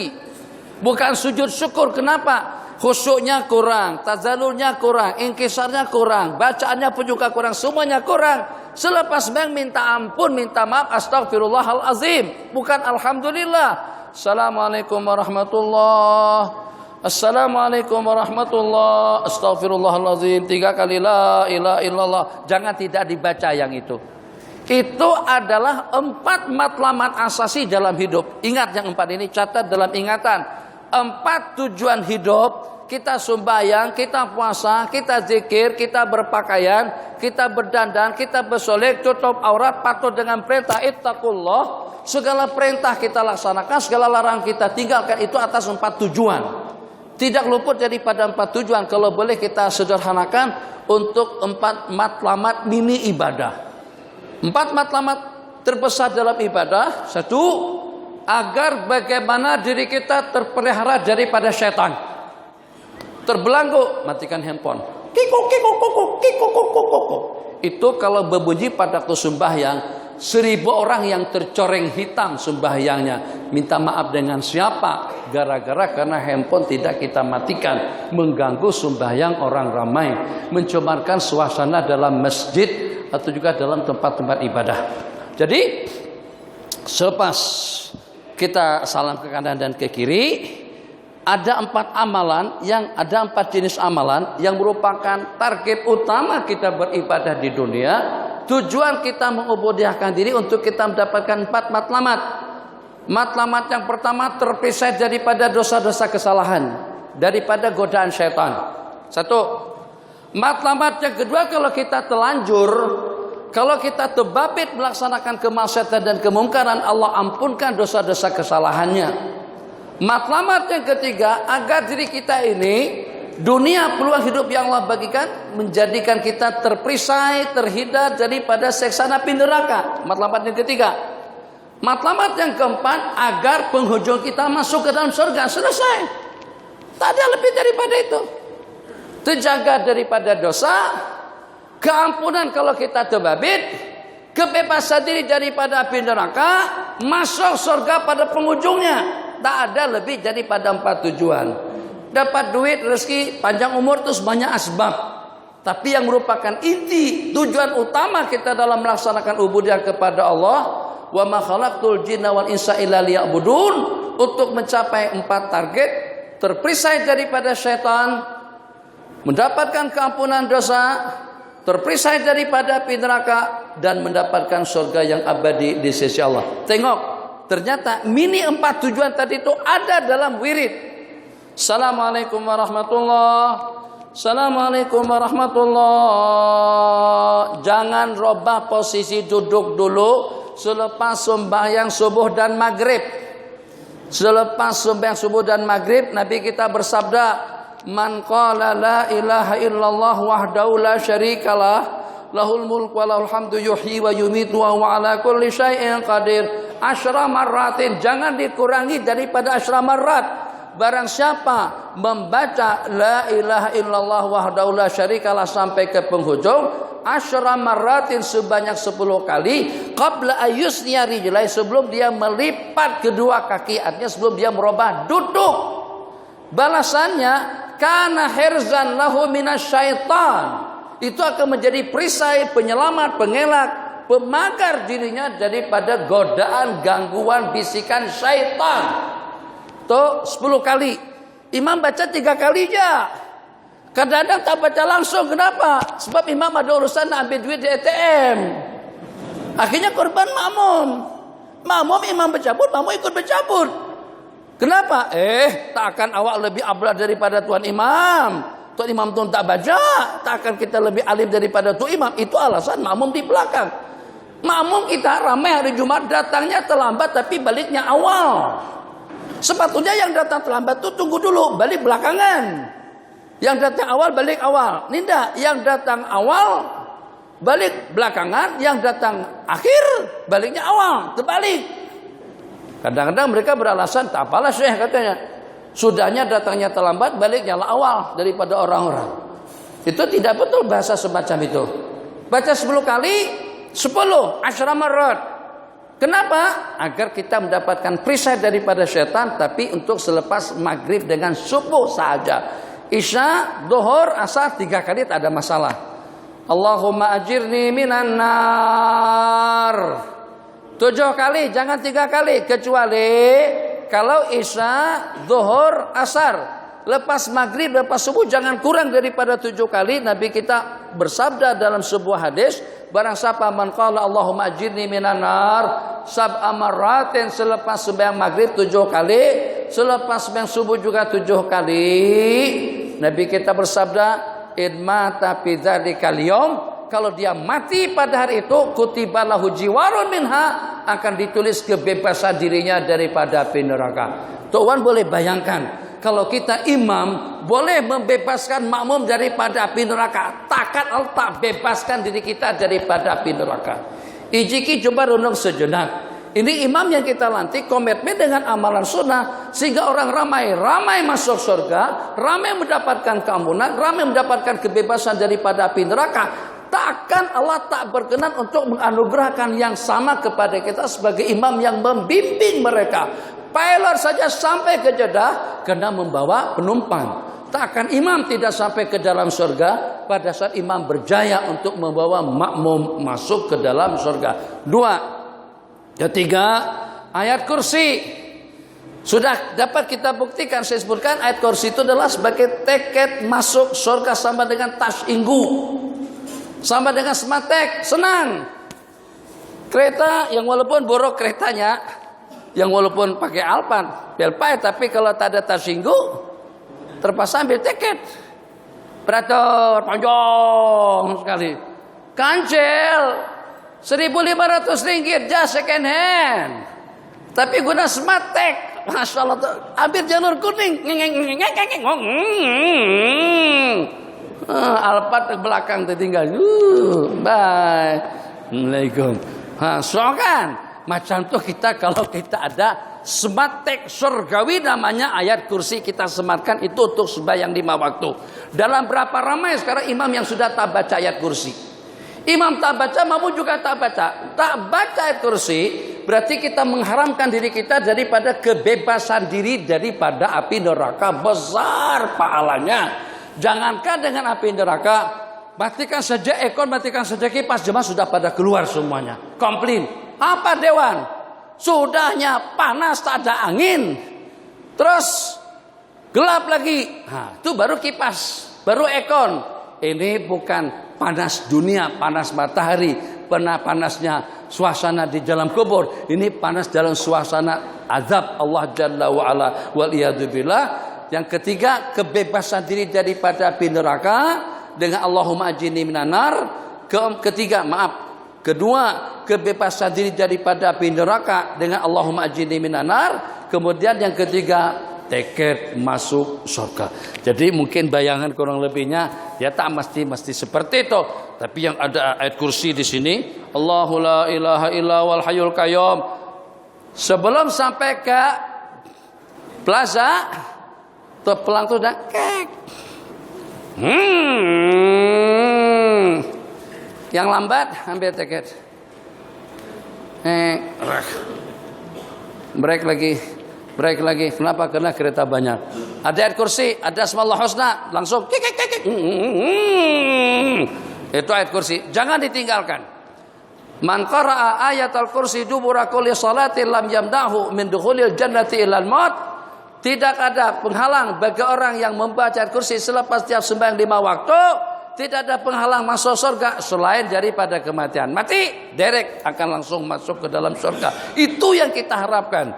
Bukan sujud syukur. Kenapa? Khusyuknya kurang, tazalulnya kurang, inkisarnya kurang, bacaannya pun juga kurang, semuanya kurang. Selepas sembahyang minta ampun, minta maaf, astaghfirullahalazim. Bukan alhamdulillah. Assalamualaikum warahmatullahi. Assalamualaikum warahmatullah. Astaghfirullahalazim. 3 kali la ilaha illallah. Jangan tidak dibaca yang itu. Itu adalah 4 matlamat asasi dalam hidup. Ingat yang 4 ini, catat dalam ingatan. 4 tujuan hidup. Kita sembahyang, kita puasa, kita zikir, kita berpakaian, kita berdandan, kita bersolek, tutup aurat, patuh dengan perintah ittaqullah. Segala perintah kita laksanakan, segala larangan kita tinggalkan. Itu atas 4 tujuan. Tidak luput daripada 4 tujuan. Kalau boleh kita sederhanakan untuk 4 matlamat mini ibadah. 4 matlamat terbesar dalam ibadah. 1, agar bagaimana diri kita terpelihara daripada setan. Terbelanggu, matikan handphone. Itu kalau berbunyi pada waktu sembahyang, 1000 orang yang tercoreng hitam sembahyangnya. Minta maaf dengan siapa? Gara-gara karena handphone tidak kita matikan, mengganggu sembahyang orang ramai, mencemarkan suasana dalam masjid atau juga dalam tempat-tempat ibadah. Jadi selepas kita salam ke kanan dan ke kiri, ada 4 amalan, ada 4 jenis amalan yang merupakan target utama kita beribadah di dunia. Tujuan kita mengubudiahkan diri untuk kita mendapatkan 4 matlamat. Matlamat yang pertama, terpisah daripada dosa-dosa kesalahan, daripada godaan syaitan. 1. Matlamat yang kedua, kalau kita telanjur, kalau kita terbabit melaksanakan kemaksiatan dan kemungkaran, Allah ampunkan dosa-dosa kesalahannya. Matlamat yang ketiga, agar diri kita ini, dunia peluang hidup yang Allah bagikan, menjadikan kita terperisai, terhindar daripada siksa api neraka. Matlamat yang ketiga. Matlamat yang keempat, agar penghujung kita masuk ke dalam surga. Selesai. Tak ada lebih daripada itu. Terjaga daripada dosa, keampunan kalau kita terbabit, kebebasan diri daripada api neraka, masuk surga pada penghujungnya. Tak ada lebih daripada 4 tujuan. Dapat duit, rezeki, panjang umur itu sebanyak asbab. Tapi yang merupakan inti, tujuan utama kita dalam melaksanakan ubudiyah kepada Allah, wa ma khalaqtul jinna wal insa illa liya'budun, untuk mencapai 4 target terpisah daripada syaitan, mendapatkan keampunan dosa, terpisah daripada api neraka, dan mendapatkan surga yang abadi di sisi Allah. Tengok, ternyata mini 4 tujuan tadi itu ada dalam wirid. Assalamualaikum warahmatullahi. Assalamualaikum warahmatullahi. Jangan robah posisi duduk dulu selepas sembahyang subuh dan maghrib. Selepas sembahyang subuh dan maghrib, Nabi kita bersabda, man qala la ilaha illallah wahdahu la syarikalah, lahul mulku wa lahul hamdu yuhyi wa yumitu wa huwa ala kulli syai'in qadir. Asyra marratin, jangan dikurangi daripada asyra marrat. Barang siapa membaca la ilaha illallah wahdahu la syarikalah sampai ke penghujung, asyra marratin sebanyak 10 kali, qabla ayyusniya rijlai, sebelum dia melipat kedua kaki, artinya sebelum dia merubah duduk. Balasannya kana hirzan lahu minasyaitan, itu akan menjadi perisai, penyelamat, pengelak, pemagar dirinya daripada godaan, gangguan, bisikan syaitan. Tuh 10 kali. Imam baca 3 kali aja. Kadang-kadang tak baca langsung. Kenapa? Sebab imam ada urusan nak ambil duit di ATM. Akhirnya korban makmum. Makmum imam bercabut, makmum ikut bercabut. Kenapa? Tak akan awak lebih ablah daripada tuan imam. Tuan imam tu tak baca, tak akan kita lebih alim daripada tuan imam. Itu alasan makmum di belakang. Makmum kita ramai hari Jumat, datangnya terlambat tapi baliknya awal. Sepatutnya yang datang terlambat itu tunggu dulu, balik belakangan. Yang datang awal balik awal. Tidak, yang datang awal balik belakangan, yang datang akhir baliknya awal, terbalik. Kadang-kadang mereka beralasan, tak apalah Syekh katanya. Sudahnya datangnya terlambat, baliknya lah awal daripada orang-orang. Itu tidak betul bahasa semacam itu. Baca 10 kali, 10 asyra marrat. Kenapa? Agar kita mendapatkan perisai daripada syaitan, tapi untuk selepas maghrib dengan subuh saja. Isya, duhur, asar 3 kali tak ada masalah. Allahumma ajirni minan nar. 7 kali, jangan 3 kali, kecuali kalau isya, duhur, asar. Lepas maghrib, lepas subuh jangan kurang daripada 7 kali. Nabi kita bersabda dalam sebuah hadis, barang siapa man qala Allahumma ajirni minan nar sab'a marratin, selepas sembahyang maghrib 7 kali, selepas sembahyang subuh juga 7 kali. Nabi kita bersabda, in mata fi dzalika al-yaum, kalau dia mati pada hari itu, kutiba lahu jiwarun minha, akan ditulis kebebasan dirinya daripada api neraka. Tuan boleh bayangkan, kalau kita imam boleh membebaskan makmum daripada api neraka, takkan Allah tak bebaskan diri kita daripada api neraka. Ijiki coba renung sejenak. Ini imam yang kita lantik komitmen dengan amalan sunnah, sehingga orang ramai masuk surga, ramai mendapatkan keampunan, ramai mendapatkan kebebasan daripada api neraka. Takkan Allah tak berkenan untuk menganugerahkan yang sama kepada kita sebagai imam yang membimbing mereka. Pilot saja sampai ke Jeddah kena membawa penumpang. Takkan imam tidak sampai ke dalam surga pada saat imam berjaya untuk membawa makmum masuk ke dalam surga. 2. Ketiga, ayat kursi. Sudah dapat kita buktikan, saya sebutkan ayat kursi itu adalah sebagai tiket masuk surga, sama dengan tas inggu, sama dengan sematek, senang. Kereta yang walaupun borok keretanya, yang walaupun pakai Alphard, Belpai, tapi kalau tak ada tasinggu, terpaksa ambil tiket. Beratur, panjang sekali. Kancil, 1.500 ringgit, just second hand. Tapi guna sematek, Masya Allah, ambil jalur kuning. Alphard ke belakang tertinggal. Bye. Assalamualaikum. So kan? Macam tu kita, kalau kita ada sematek surgawi namanya ayat kursi, kita sematkan itu untuk sembahyang 5 waktu. Dalam berapa ramai sekarang imam yang sudah tak baca ayat kursi? Imam tak baca, makmum juga tak baca. Tak baca ayat kursi berarti kita mengharamkan diri kita daripada kebebasan diri daripada api neraka. Besar pahalanya. Jangankan dengan api neraka, matikan saja ekor, matikan saja kipas, jemaah sudah pada keluar semuanya. Komplain. Apa dewan? Sudahnya panas, tak ada angin. Terus gelap lagi. Nah, itu baru kipas, baru ekon. Ini bukan panas dunia, panas matahari, panasnya suasana di dalam kubur. Ini panas dalam suasana azab Allah Jalla wa Ala wal iyadzubillah. Yang ketiga, kebebasan diri daripada api neraka dengan Allahumma ajini minanar. Kedua, kebebasan diri daripada api neraka dengan Allahumma ajini minanar. Kemudian yang ketiga, tiket masuk surga. Jadi mungkin bayangan kurang lebihnya ya tak mesti seperti itu. Tapi yang ada ayat kursi di sini, Allahu la ilaha illa wal hayyul qayyum. Sebelum sampai ke plaza, pelang tuh udah kek. Yang lambat ambil tiket. Break lagi. Kenapa? Karena kereta banyak. Ada ayat kursi, ada asmaul husna, langsung kek. Itu ayat kursi. Jangan ditinggalkan. Man qara'a ayatul kursi dubura kulli salatin lam yamdahu min dukhulil jannati ilal maut. Tidak ada penghalang bagi orang yang membaca ayat kursi selepas tiap sembahyang 5 waktu. Tidak ada penghalang masuk surga selain daripada kematian. Mati, direct akan langsung masuk ke dalam surga. Itu yang kita harapkan.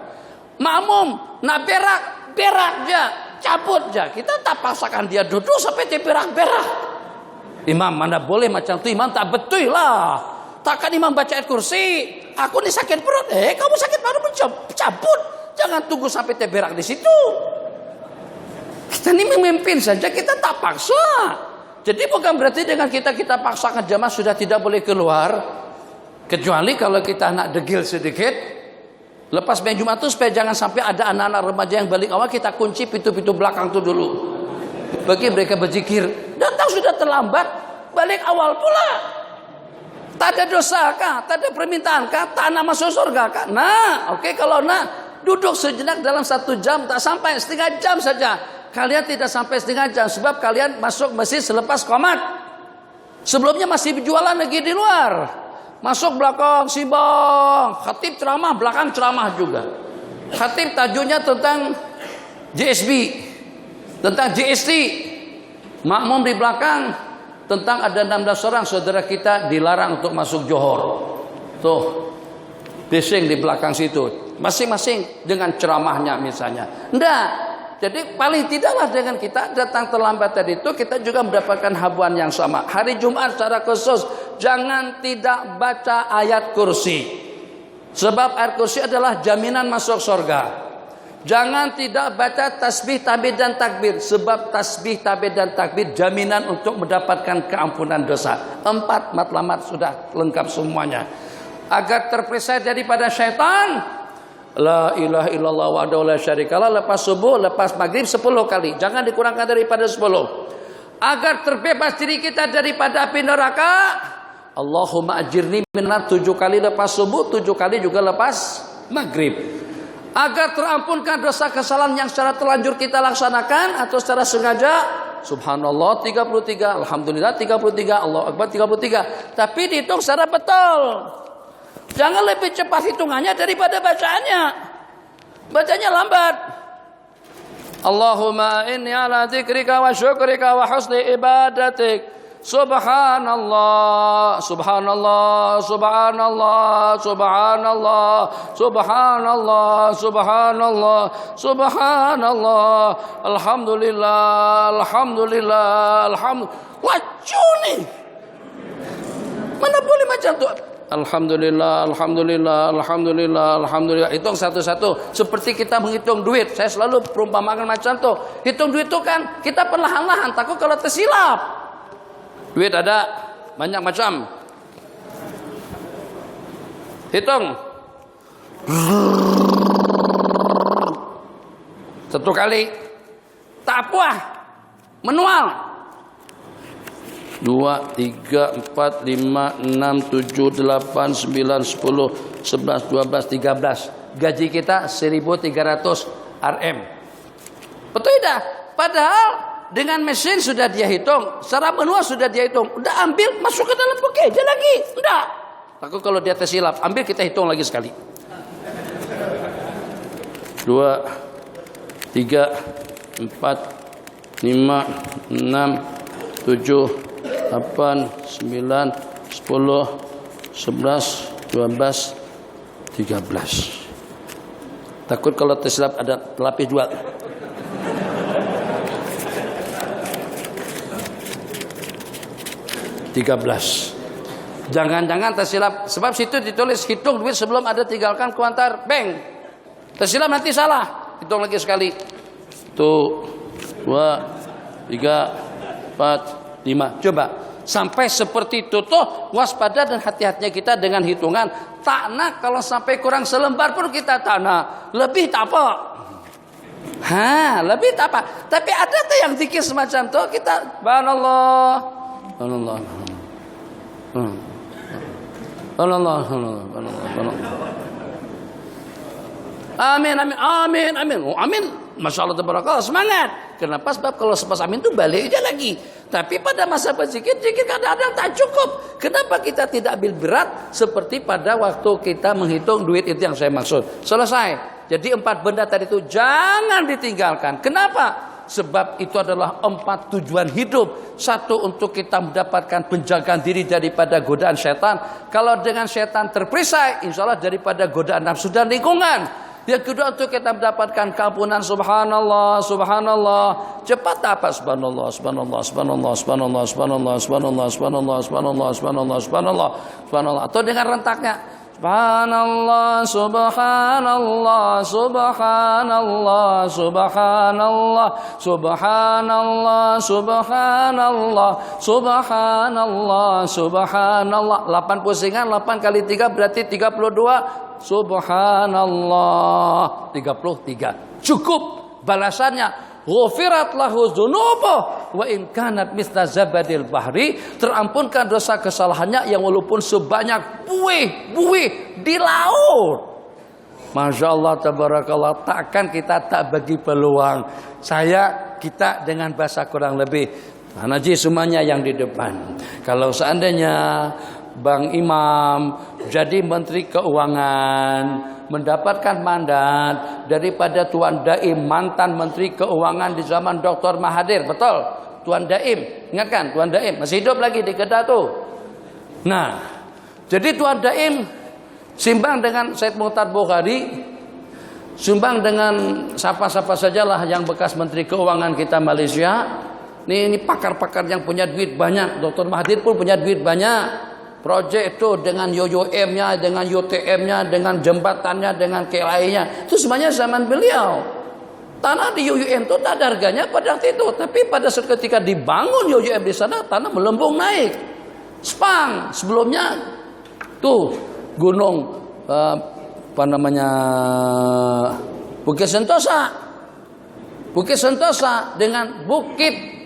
Makmum, nak berak aja, cabut aja. Kita tak paksakan dia duduk sampai dia berak. Imam mana boleh macam itu, imam tak betul lah. Takkan imam baca ayat kursi, aku ni sakit perut. Kamu sakit baru cabut. Jangan tunggu sampai dia berak di situ. Kita ni memimpin saja, kita tak paksa. Jadi bukan berarti dengan kita paksakan jamaah sudah tidak boleh keluar. Kecuali kalau kita nak degil sedikit. Lepas main Jumat itu supaya jangan sampai ada anak-anak remaja yang balik awal, kita kunci pintu-pintu belakang itu dulu. Bagi mereka berzikir. Dan tahu sudah terlambat, balik awal pula. Tak ada dosa kah? Tak ada permintaan kah? Tak nak masuk surga kah? Nah, oke, kalau nak duduk sejenak dalam 1 jam, tak sampai setengah jam saja. Kalian tidak sampai setengah jam sebab kalian masuk masjid selepas qomat. Sebelumnya masih berjualan lagi di luar. Masuk belakang sibang, khatib ceramah, belakang ceramah juga. Khatib tajuknya tentang JSB, tentang JST. Makmum di belakang tentang ada 16 orang saudara kita dilarang untuk masuk Johor. Tuh, bising di belakang situ. Masing-masing dengan ceramahnya misalnya. Enggak. Jadi paling tidaklah dengan kita datang terlambat tadi itu kita juga mendapatkan habuan yang sama. Hari Jumat secara khusus jangan tidak baca ayat kursi. Sebab ayat kursi adalah jaminan masuk surga. Jangan tidak baca tasbih, tahmid dan takbir. Sebab tasbih, tahmid dan takbir jaminan untuk mendapatkan keampunan dosa. 4 matlamat sudah lengkap semuanya. Agar terpisah daripada syaitan. La ilaha illallah wahdahu la syarikalah. Lepas subuh, lepas maghrib 10 kali. Jangan dikurangkan daripada 10. Agar terbebas diri kita daripada api neraka. Allahumma ajirni minar 7 kali lepas subuh, 7 kali juga lepas maghrib. Agar terampunkan dosa kesalahan yang secara terlanjur kita laksanakan atau secara sengaja. Subhanallah 33, alhamdulillah 33, Allahu akbar 33. Tapi dihitung secara betul. Jangan lebih cepat hitungannya daripada bacaannya. Bacanya lambat. Allahumma inni ala dzikrika wa syukrika wa husni ibadatik. Subhanallah, subhanallah, subhanallah, subhanallah, subhanallah, subhanallah, subhanallah. Alhamdulillah, alhamdulillah, alhamdulillah. Wajib nih. Mana boleh macam tu? Alhamdulillah, alhamdulillah, alhamdulillah, alhamdulillah. Hitung satu-satu. Seperti kita menghitung duit. Saya selalu perumpamakan macam tu. Hitung duit tu kan kita perlahan-lahan. Takut kalau tersilap. Duit ada banyak macam. Hitung. 1 kali. Tak puas. Manual. 2, 3, 4, 5, 6, 7, 8, 9, 10, 11, 12, 13. Gaji kita 1.300 Rm. Betul tidak? Padahal dengan mesin sudah dia hitung, secara manual sudah dia hitung. Udah ambil, masuk ke dalam buku aja lagi. Enggak. Takut kalau dia tersilap, ambil kita hitung lagi sekali. 2, 3, 4, 5, 6, 7, 8, 9, 10, 11, 12, 13. Takut kalau tersilap ada lapis 2. Jangan-jangan tersilap, sebab situ ditulis hitung duit sebelum ada, tinggalkan kuantar bank. Tersilap nanti salah. Hitung lagi sekali. 1, 2, 3, 4, 5. Coba sampai seperti itu tuh, waspada dan hati-hatinya kita dengan hitungan. Tanah kalau sampai kurang selembar pun kita tanah. Lebih tak apa. Lebih tak apa. Tapi ada tuh yang zikir semacam tuh, kita subhanallah, subhanallah, subhanallah, subhanallah. Amin, amin, amin, amin. Oh, amin. Masya Allah, tabarakallah, semangat. Kenapa? Sebab kalau sepas amin itu balik aja lagi. Tapi pada masa berzikir, zikir kadang-kadang tak cukup. Kenapa kita tidak ambil berat seperti pada waktu kita menghitung duit, itu yang saya maksud. Selesai. Jadi 4 benda tadi itu jangan ditinggalkan. Kenapa? Sebab itu adalah 4 tujuan hidup. 1, untuk kita mendapatkan penjagaan diri daripada godaan setan. Kalau dengan setan terperisai, insya Allah daripada godaan nafsu dan lingkungan. Yang kedua, untuk kita mendapatkan keampunan. Subhanallah, subhanallah. Cepat apa? Subhanallah, subhanallah, subhanallah, subhanallah, subhanallah, subhanallah, subhanallah, subhanallah, subhanallah, subhanallah, subhanallah. Atau dengan rentaknya. Subhanallah, subhanallah, subhanallah, subhanallah, subhanallah, subhanallah, subhanallah, subhanallah. 8 pusingan, 8 kali 3 berarti 32. Subhanallah, 33. Cukup balasannya. Ghufirat lahu dzunubuh wa in kanat mithla zabadil bahri. Terampunkan dosa kesalahannya yang walaupun sebanyak buih di laut. Masya Allah, tabarakallah. Takkan kita tak bagi peluang. Kita dengan bahasa kurang lebih, Haji semuanya yang di depan. Kalau seandainya Bang Imam jadi Menteri Keuangan, mendapatkan mandat daripada Tuan Daim, mantan Menteri Keuangan di zaman Dr. Mahathir. Betul? Tuan Daim, ingat kan? Tuan Daim masih hidup lagi di Kedah tuh. Nah, jadi Tuan Daim simbang dengan Said Muhtar Bukhari, sumbang dengan siapa-siapa sajalah yang bekas Menteri Keuangan kita Malaysia. Ini pakar-pakar yang punya duit banyak. Dr. Mahathir pun punya duit banyak. Proyek itu dengan YOYM-nya, dengan UTM-nya, dengan jembatannya, dengan KLI-nya, itu semuanya zaman beliau. Tanah di YOYM itu tak ada harganya pada waktu itu, tapi pada saat ketika dibangun YOYM di sana, tanah melembung naik. Sepang sebelumnya tuh gunung Bukit Sentosa. Bukit Sentosa dengan Bukit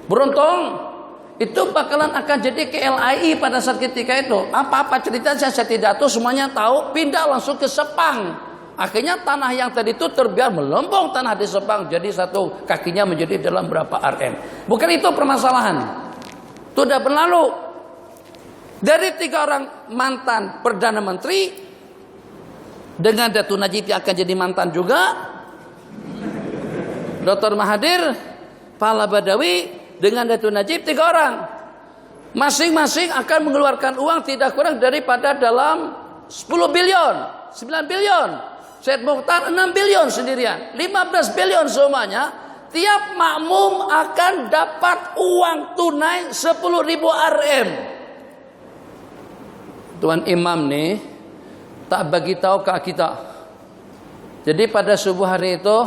Berontong itu bakalan akan jadi KLI pada saat ketika itu. Apa-apa cerita saya tidak tahu, semuanya tahu. Pindah langsung ke Sepang. Akhirnya tanah yang tadi itu terbiar melembung tanah di Sepang. Jadi satu kakinya menjadi dalam berapa RM. Bukan itu permasalahan. Itu sudah berlalu. Dari 3 orang mantan Perdana Menteri, dengan Datuk Najib yang akan jadi mantan juga, Dr. Mahathir, Pahala Badawi, dengan Datuk Najib, 3 orang. Masing-masing akan mengeluarkan uang tidak kurang daripada dalam 10 bilion, 9 bilion. Said Mukhtar 6 bilion sendirian, 15 bilion semuanya. Tiap makmum akan dapat uang tunai 10.000 RM. Tuan Imam nih tak bagi tahu ke kita. Jadi pada subuh hari itu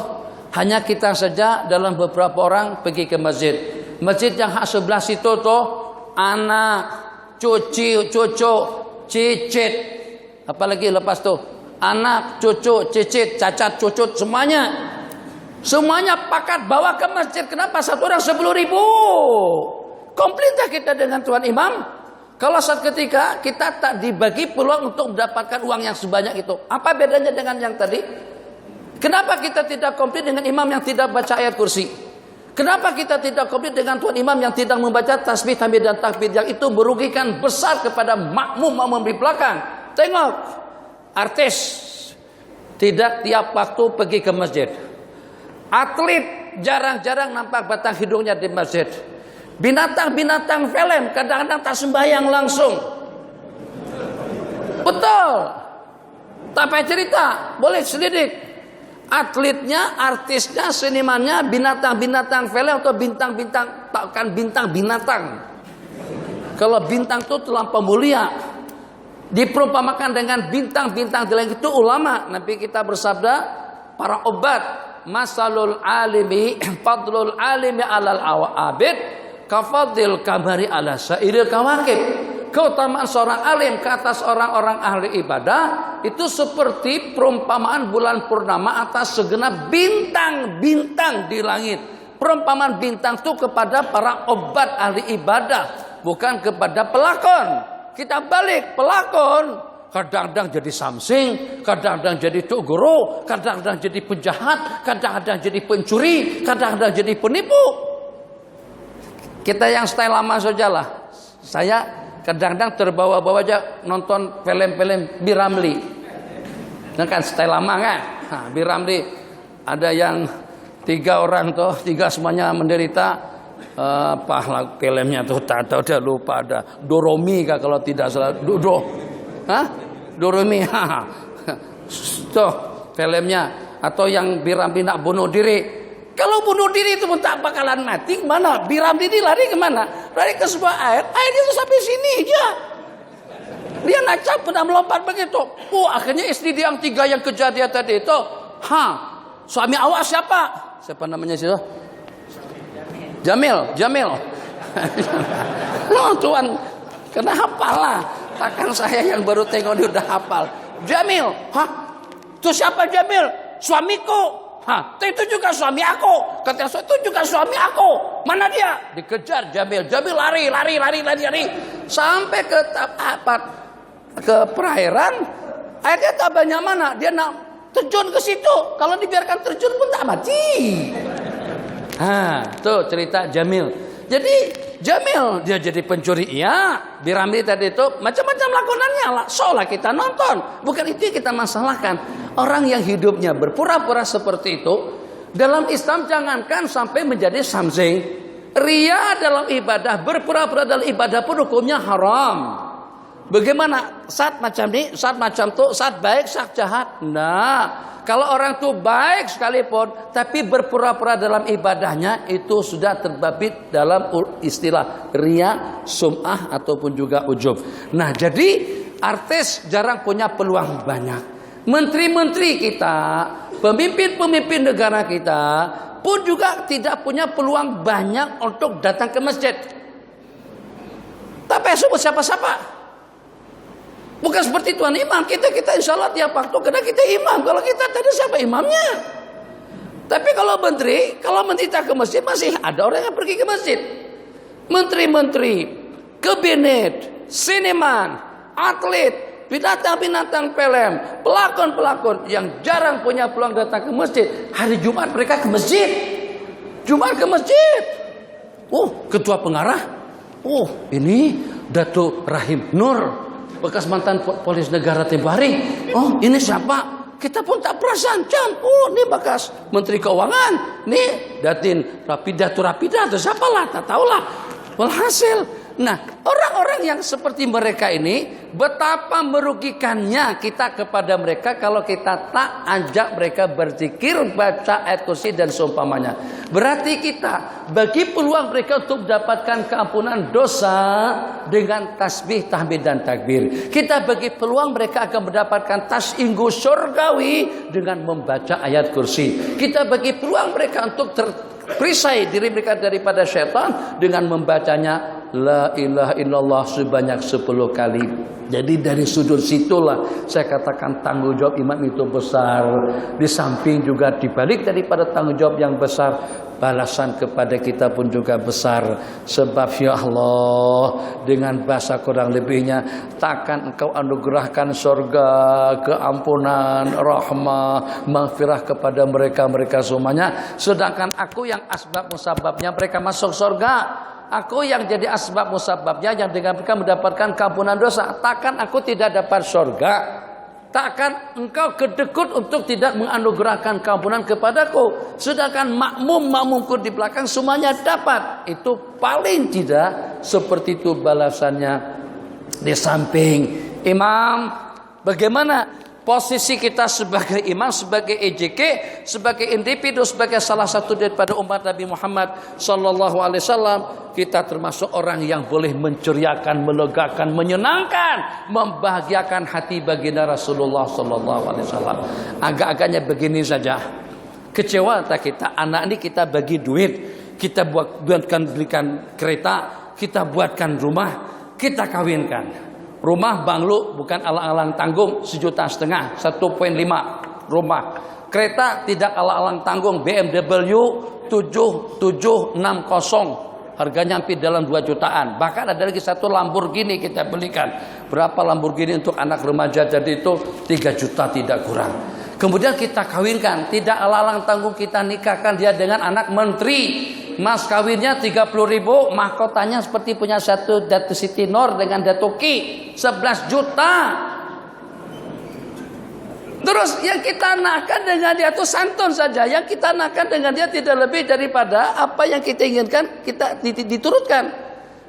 hanya kita saja dalam beberapa orang pergi ke masjid. Masjid yang hak sebelah situ tuh anak, cucu, cicit, apalagi lepas tuh anak, cucu, cicit, cacat, cucut, semuanya pakat bawa ke masjid. Kenapa? 1 orang 10.000. Komplitkah kita dengan Tuan Imam? Kalau saat ketika kita tak dibagi peluang untuk mendapatkan uang yang sebanyak itu, apa bedanya dengan yang tadi? Kenapa kita tidak komplit dengan imam yang tidak baca ayat kursi? Kenapa kita tidak komplit dengan Tuan Imam yang tidak membaca tasbih, tahmid dan takbir, yang itu merugikan besar kepada makmum di belakang? Tengok, artis tidak tiap waktu pergi ke masjid. Atlet jarang-jarang nampak batang hidungnya di masjid. Binatang-binatang film kadang-kadang tak sembahyang langsung. Betul. Tak payah cerita, boleh selidik. Atletnya, artisnya, senimannya, binatang-binatang film atau bintang-bintang, takkan bintang binatang. Kalau bintang itu terlampau mulia, diperumpamakan dengan bintang-bintang di langit itu ulama. Nabi kita bersabda, para obat, masalul alimi, fadlul alimi alal abid, kafadil kamari ala sairil kawakib. Keutamaan seorang alim ke atas orang-orang ahli ibadah itu seperti perumpamaan bulan purnama atas segenap bintang-bintang di langit. Perumpamaan bintang itu kepada para obat ahli ibadah, bukan kepada pelakon. Kita balik, pelakon kadang-kadang jadi samsing, kadang-kadang jadi tuk guru, kadang-kadang jadi penjahat, kadang-kadang jadi pencuri, kadang-kadang jadi penipu. Kita yang style lama sajalah. Saya kadang-kadang terbawa-bawa aja nonton film-film B. Ramlee. Nah kan style lama kan. Nah, B. Ramlee ada yang 3 orang tuh, 3 semuanya menderita. Pahala filmnya tuh tak tahu, udah lupa, ada Doromi kah kalau tidak salah. Doromi. Tuh filmnya. Atau yang B. Ramlee nak bunuh diri. Kalau bunuh diri itu pun tak bakalan mati, kemana? B. Ramlee ini lari kemana? Lari ke sebuah air itu sampai sini aja. Dia nacap pernah melompat begitu. Akhirnya istri dia yang 3 yang kejadian tadi itu, suami awak siapa? Siapa namanya sih? Jamil. Oh Tuhan, kena hafal lah. Takkan saya yang baru tengok dia udah hafal. Jamil, itu siapa Jamil? Suamiku. Itu juga suami aku. Kata itu juga suami aku. Mana dia? Dikejar Jamil. Jamil lari. Sampai ke perairan. Airnya tak banyak mana. Dia nak terjun ke situ. Kalau dibiarkan terjun pun tak mati. Tuh cerita Jamil. Jadi Jamil dia jadi pencuri. Iya. B. Ramlee tadi itu macam-macam lakonannya lah. Seolah kita nonton. Bukan itu yang kita masalahkan. Orang yang hidupnya berpura-pura seperti itu, dalam Islam jangankan sampai menjadi samsing. Ria dalam ibadah, berpura-pura dalam ibadah pun hukumnya haram. Bagaimana? Saat macam ini, saat macam itu, saat baik, saat jahat. Nah, kalau orang itu baik sekalipun, tapi berpura-pura dalam ibadahnya, itu sudah terbabit dalam istilah ria, sum'ah, ataupun juga ujub. Nah, jadi artis jarang punya peluang banyak. Menteri-menteri kita, pemimpin-pemimpin negara kita pun juga tidak punya peluang banyak untuk datang ke masjid. Tapi sebut siapa-siapa. Bukan seperti Tuan Imam. Kita insya Allah tiap waktu karena kita imam. Kalau kita tadi siapa imamnya? Tapi kalau menteri tak ke masjid masih ada orang yang pergi ke masjid. Menteri-menteri, kabinet, seniman, atlet, binatang-binatang film, pelakon-pelakon yang jarang punya peluang datang ke masjid. Hari Jumat mereka ke masjid. Jumat ke masjid. Ketua pengarah. Ini Datuk Rahim Nur, bekas mantan polis negara tempoh hari. Ini siapa? Kita pun tak perasan. Ini bekas Menteri Keuangan. Nih Datin Rapida atau siapalah, tak tahulah. Walhasil, nah orang-orang yang seperti mereka ini, betapa merugikannya kita kepada mereka kalau kita tak ajak mereka berzikir, baca ayat kursi dan seumpamanya. Berarti kita bagi peluang mereka untuk mendapatkan keampunan dosa dengan tasbih, tahmid dan takbir. Kita bagi peluang mereka akan mendapatkan tasinggu surgawi dengan membaca ayat kursi. Kita bagi peluang mereka untuk perisai diri mereka daripada syaitan dengan membacanya la ilaha illallah sebanyak 10 kali. Jadi dari sudut situlah saya katakan tanggung jawab imam itu besar. Di samping juga dibalik daripada tanggung jawab yang besar, balasan kepada kita pun juga besar. Sebab ya Allah, dengan bahasa kurang lebihnya, takkan engkau anugerahkan surga, keampunan, rahmah, maghfirah kepada mereka semuanya, sedangkan aku yang asbab musababnya mereka masuk surga. Aku yang jadi asbab musababnya yang dengan mereka mendapatkan keampunan dosa. Takkan aku tidak dapat surga. takkan engkau kedekut untuk tidak menganugerahkan keampunan kepadaku. Sedangkan makmumku di belakang semuanya dapat. Itu paling tidak seperti itu balasannya. Di samping imam, bagaimana posisi kita sebagai imam, sebagai EJK, sebagai individu, sebagai salah satu daripada umat Nabi Muhammad sallallahu alaihi wasallam, kita termasuk orang yang boleh menceriakan, melegakan, menyenangkan, membahagiakan hati baginda Rasulullah sallallahu alaihi wasallam. Agak-agaknya begini saja. Kecewa tak kita? Anak ini kita bagi duit, kita buatkan belikan kereta, kita buatkan rumah, kita kawinkan. Rumah banglo bukan alang-alang tanggung 1,5 juta, 1,5 rumah. Kereta tidak alang-alang tanggung BMW 7760, harganya hampir dalam 2 jutaan. Bahkan ada lagi satu Lamborghini kita belikan. Berapa Lamborghini untuk anak remaja jadi itu 3 juta tidak kurang. Kemudian kita kawinkan, tidak alang-alang tanggung kita nikahkan dia dengan anak menteri. Mas kawinnya 30.000, mahkotanya seperti punya satu Datu Siti Nur dengan Datu Ki 11 juta. Terus yang kita nakkan dengan dia itu santun saja. Yang kita nakkan dengan dia tidak lebih daripada apa yang kita inginkan kita diturutkan.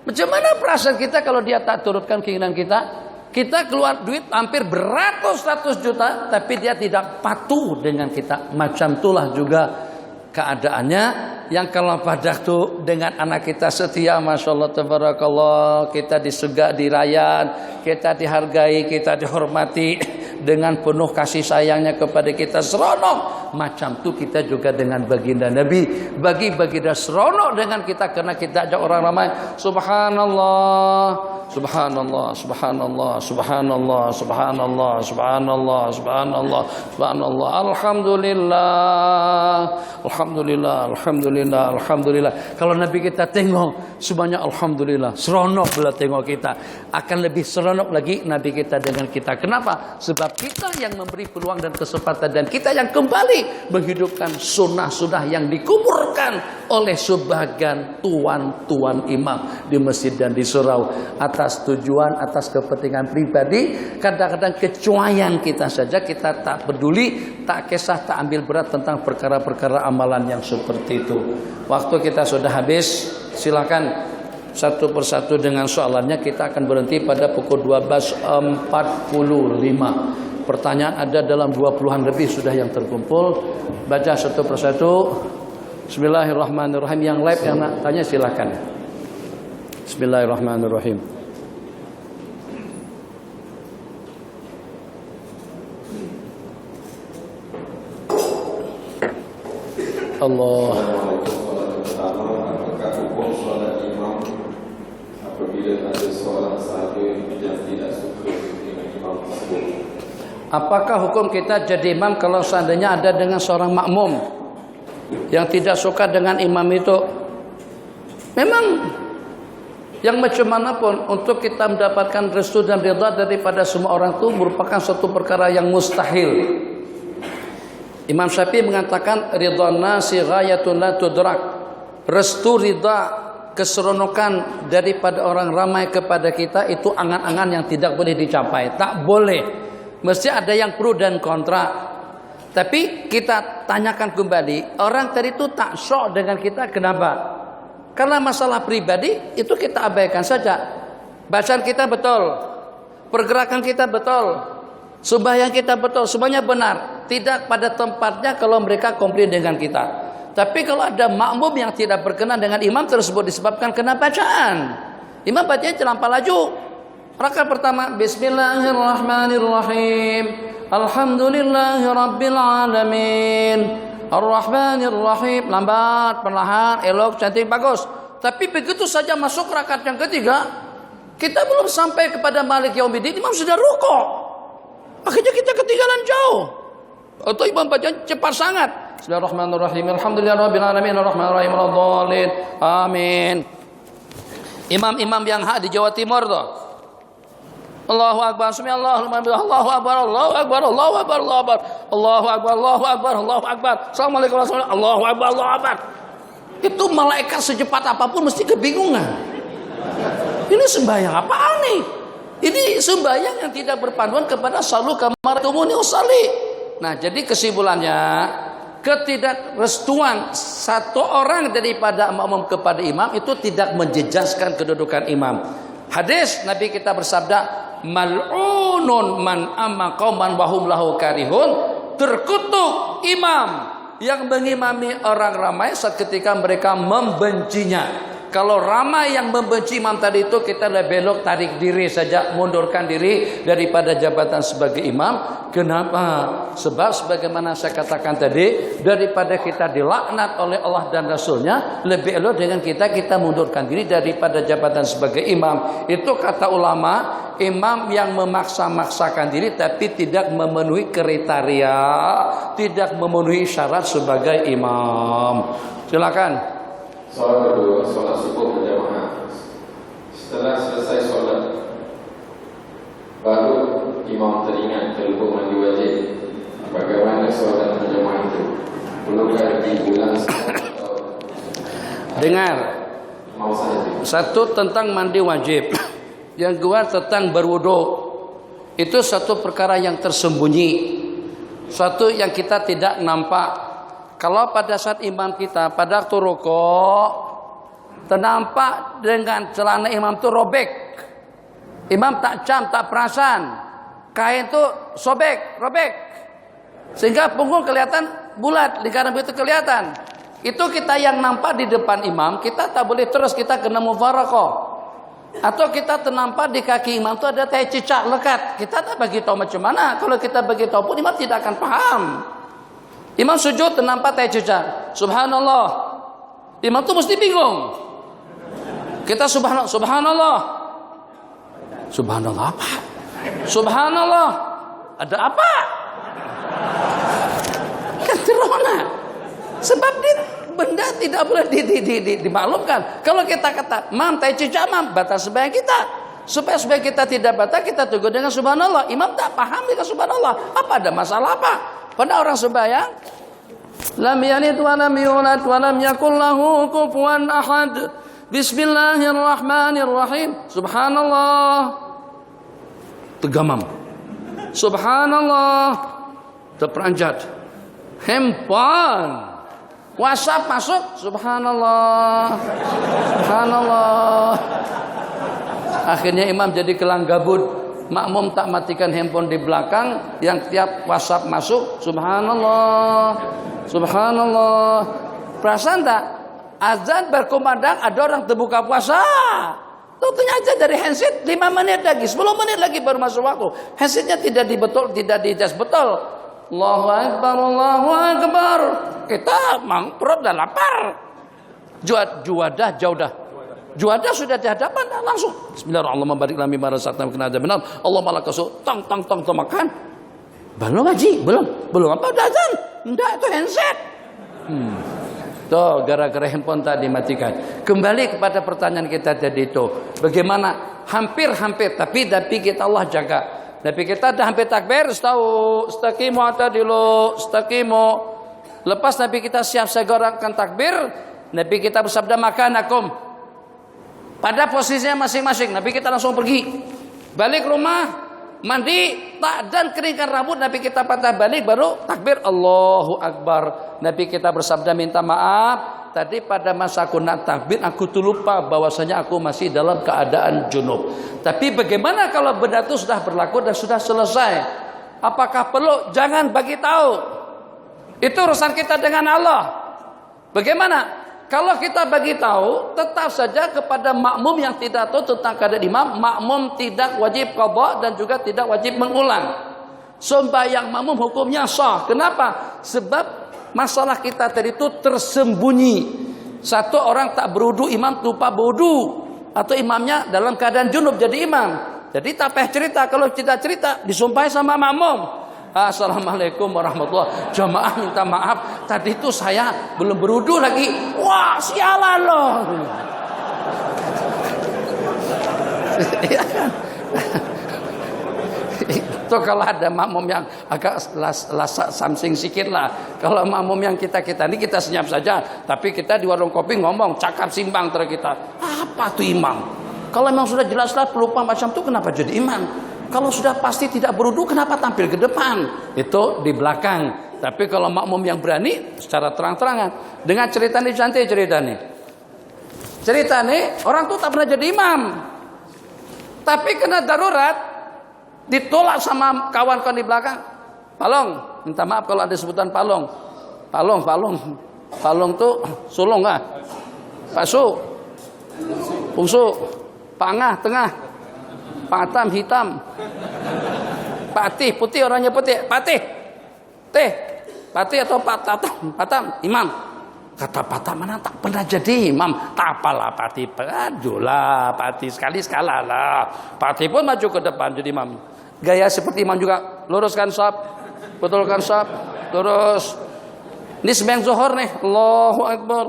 Macam mana perasaan kita kalau dia tak turutkan keinginan kita? Kita keluar duit hampir beratus-ratus juta, tapi dia tidak patuh dengan kita. Macam itulah juga keadaannya. Yang kalau pada itu dengan anak kita setia, Masya Allah tabarakallah, kita disegak, dirayan, kita dihargai, kita dihormati dengan penuh kasih sayangnya kepada kita, seronok. Macam itu kita juga dengan baginda Nabi, bagi baginda seronok dengan kita, karena kita ajak orang ramai. Subhanallah, subhanallah, subhanallah, subhanallah, subhanallah, subhanallah, subhanallah, subhanallah, alhamdulillah, alhamdulillah, alhamdulillah, alhamdulillah. Kalau Nabi kita tengok semuanya alhamdulillah, seronok bila tengok kita. Akan lebih seronok lagi Nabi kita dengan kita. Kenapa? Sebab kita yang memberi peluang dan kesempatan, dan kita yang kembali menghidupkan sunnah-sunnah yang dikuburkan oleh sebagian tuan-tuan imam di masjid dan di surau, atas tujuan, atas kepentingan pribadi. Kadang-kadang kecuaian kita saja, kita tak peduli, tak kisah, tak ambil berat tentang perkara-perkara amalan yang seperti itu. Waktu kita sudah habis, silakan satu persatu dengan soalannya. Kita akan berhenti pada pukul 12.45. Pertanyaan ada dalam 20-an lebih sudah yang terkumpul. Baca satu persatu. Bismillahirrahmanirrahim. Yang live yang nak tanya silakan. Bismillahirrahmanirrahim. Allah. Apakah hukum solat imam apabila ada seorang sahaja yang tidak suka dengan imam tersebut? Apakah hukum kita jadi imam kalau seandainya ada dengan seorang makmum yang tidak suka dengan imam itu? Memang yang macam mana pun untuk kita mendapatkan restu dan ridha daripada semua orang itu merupakan suatu perkara yang mustahil. Imam Syafi'i mengatakan ridha nasi ghayatun la tudrak. Restu, ridha, keseronokan daripada orang ramai kepada kita itu angan-angan yang tidak boleh dicapai. Tak boleh. Mesti ada yang pro dan kontra. Tapi kita tanyakan kembali, orang tadi itu tak syok dengan kita, kenapa? Karena masalah pribadi itu kita abaikan saja. Bacaan kita betul, pergerakan kita betul, sembahyang kita betul, semuanya benar. Tidak pada tempatnya kalau mereka komplain dengan kita. Tapi kalau ada makmum yang tidak berkenan dengan imam tersebut disebabkan kena bacaan, imam bacanya terlampau laju. Rakaat pertama, Bismillahirrahmanirrahim, Alhamdulillahirabbil alamin, Ar-Rahmanirrahim, lambat, perlahan, elok, cantik, bagus. Tapi begitu saja masuk rakaat yang ketiga, kita belum sampai kepada Malik Yaumiddin, imam sudah rukuk. Akhirnya kita ketinggalan jauh. Atau imam baca cepat sangat. Bismillahirrahmanirrahim, Alhamdulillahirabbil alamin, Ar-Rahmanirrahim, Ad-Dallin, amin. Imam-imam yang hak di Jawa Timur tuh. Allahu Akbar, Allahu Akbar, Allahu Akbar, Allahu Akbar, Allahu Akbar, Allahu Akbar, Allahu Akbar, Allahu Akbar, Allahu Akbar. Assalamualaikum warahmatullahi wabarakatuh. Allahu Akbar, Allahu Akbar. Itu malaikat secepat apapun mesti kebingungan. Ini sembahyang apaan nih? Ini sembahyang yang tidak berpanduan kepada salu kamar tumuni usali. Nah, jadi kesimpulannya, ketidakrestuan satu orang daripada makmum kepada imam itu tidak menjejaskan kedudukan imam. Hadis Nabi kita bersabda, mal'unun man amma qauman wa hum lahu karihun. Terkutuk imam yang mengimami orang ramai saat ketika mereka membencinya. Kalau ramai yang membenci imam tadi itu, kita belok tarik diri saja, mundurkan diri daripada jabatan sebagai imam. Kenapa? Sebab sebagaimana saya katakan tadi, daripada kita dilaknat oleh Allah dan Rasulnya, lebih elok dengan kita mundurkan diri daripada jabatan sebagai imam. Itu kata ulama, imam yang memaksa-maksakan diri tapi tidak memenuhi kriteria, tidak memenuhi syarat sebagai imam. Silakan. Soal kedua, sholat subuh berjamaah. Setelah selesai sholat, baru imam teringat terlupa mandi wajib. Bagaimana sholat berjamaah itu? Perlukah diulang semua atau? Dengar. Mau saja. Satu tentang mandi wajib, yang kedua tentang berwudu. Itu satu perkara yang tersembunyi, satu yang kita tidak nampak. Kalau pada saat imam kita pada waktu rukuk ternampak dengan celana imam itu robek, imam tak perasan, kain itu robek, sehingga punggung kelihatan bulat, lingkaran begitu kelihatan. Itu kita yang nampak di depan imam, kita tak boleh terus, kita kena mufaraqah. Atau kita ternampak di kaki imam itu ada tai cicak lekat, kita tak bagi tahu macam mana. Kalau kita bagi tahu pun imam tidak akan paham. Imam sujud ternampak tai cicak, subhanallah. Imam tu mesti bingung. Kita subhanallah, subhanallah apa? Subhanallah, ada apa? Kan terona. Sebab benda tidak boleh dimaklumkan. Kalau kita kata, mam tai cicak mam, batal sembahyang kita. Supaya kita tidak batal, kita tegur dengan subhanallah. Imam tak paham dengan subhanallah. Apa ada masalah apa? Pada orang sembahyang, lam yalid wa lam yulad wa lam yakul lahu kufuwan ahad. Bismillahirrahmanirrahim. Subhanallah. Tegamam. Subhanallah. Terperanjat. Handphone. WhatsApp masuk. Subhanallah. Subhanallah. Akhirnya imam jadi kelang kabut. Makmum tak matikan handphone di belakang, yang tiap WhatsApp masuk, subhanallah, subhanallah. Perasaan tak? Azan berkumandang, ada orang terbuka puasa. Tentunya aja dari handset 5 menit lagi, 10 menit lagi baru masuk waktu. Handsetnya tidak dijas betul. Allahu Akbar, Allahu Akbar. Kita perut dah lapar. Juadah jauh dah. Juadah sudah di hadapan, langsung Bismillahirrahmanirrahim. Benar. Allah malah kasih tang makan. Belum ngaji, belum apa udah azan. Enggak, itu handset. Tuh, gara-gara handphone tadi matikan. Kembali kepada pertanyaan kita tadi itu, bagaimana hampir tapi kita Allah jaga. Nabi kita dah hampir takbir, istaqimu atadilu, istaqimu. Lepas Nabi kita siap segerakan takbir, Nabi kita bersabda makanakum. Pada posisinya masing-masing, Nabi kita langsung pergi. Balik rumah, mandi, dan keringkan rambut, Nabi kita patah balik, baru takbir Allahu Akbar. Nabi kita bersabda minta maaf, tadi pada masa aku nak takbir, aku tuh lupa bahwasanya aku masih dalam keadaan junub. Tapi bagaimana kalau benda itu sudah berlaku dan sudah selesai? Apakah perlu? Jangan bagi tahu. Itu urusan kita dengan Allah. Bagaimana? Kalau kita bagi tahu, tetap saja kepada makmum yang tidak tahu tentang keadaan imam, makmum tidak wajib qadha dan juga tidak wajib mengulang. Sembahyang makmum hukumnya sah. Kenapa? Sebab masalah kita tadi itu tersembunyi. Satu orang tak berwudu, imam lupa berwudu, atau imamnya dalam keadaan junub jadi imam. Jadi tak payah cerita. Kalau tidak cerita, disumpahi sama makmum. Assalamualaikum warahmatullahi. Jamaah minta maaf, tadi itu saya belum berwudu lagi. Wah, sialan loh. Itu kalau ada makmum yang agak samsing sikit lah. Kalau makmum yang kita ini kita senyap saja. Tapi kita di warung kopi ngomong cakap simbang terus kita. Apa tuh imam? Kalau memang sudah jelas-jelas pelupa macam itu, kenapa jadi imam? Kalau sudah pasti tidak berwudu, kenapa tampil ke depan? Itu di belakang. Tapi kalau makmum yang berani, secara terang-terangan. Dengan cerita ini cantik cerita nih. Cerita nih, orang tuh tak pernah jadi imam. Tapi kena darurat, ditolak sama kawan-kawan di belakang. Palong, minta maaf kalau ada sebutan palong. Palong tuh sulung nggak? Paksu, pungsu, pangah, tengah, patam, hitam, patih, putih, orangnya putih, patih, teh, patih atau patam, imam. Kata patam, mana tak pernah jadi imam. Tak apalah patih, adulah patih sekali-sekala lah. Patih pun maju ke depan jadi imam. Gaya seperti imam juga, luruskan saf, betulkan saf, lurus. Ini sembahyang zuhur nih, Allahu Akbar.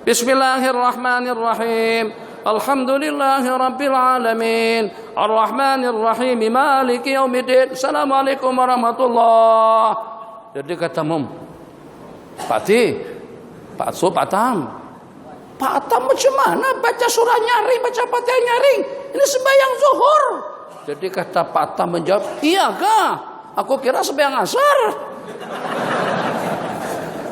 Bismillahirrahmanirrahim. Alhamdulillahirabbil alamin. Arrahmanirrahim. Maliki yaumiddin. Assalamualaikum warahmatullah. Jadi kata mum, Patih, Pak Su, Patam macam mana baca surah nyaring, baca Fatihah nyaring? Ini sembahyang zuhur. Jadi kata Patam menjawab, iya kah? Aku kira sembahyang asar.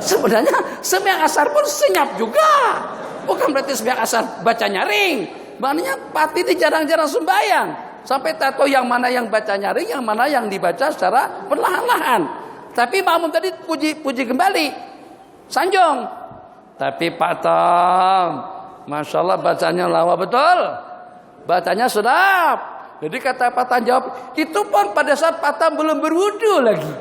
Sebenarnya sembahyang asar pun senyap juga. Bukan berarti sembahyang asar baca nyaring. Maknanya Pati itu jarang-jarang sembahyang. Sampai tak tahu yang mana yang baca nyaring, yang mana yang dibaca secara perlahan-lahan. Tapi makmum tadi puji kembali. Sanjung. Tapi Pak Tam, Masya Allah bacanya lawa betul. Bacanya sedap. Jadi kata Pak Tam jawab, itu pun pada saat Pak Tam belum berwudu lagi.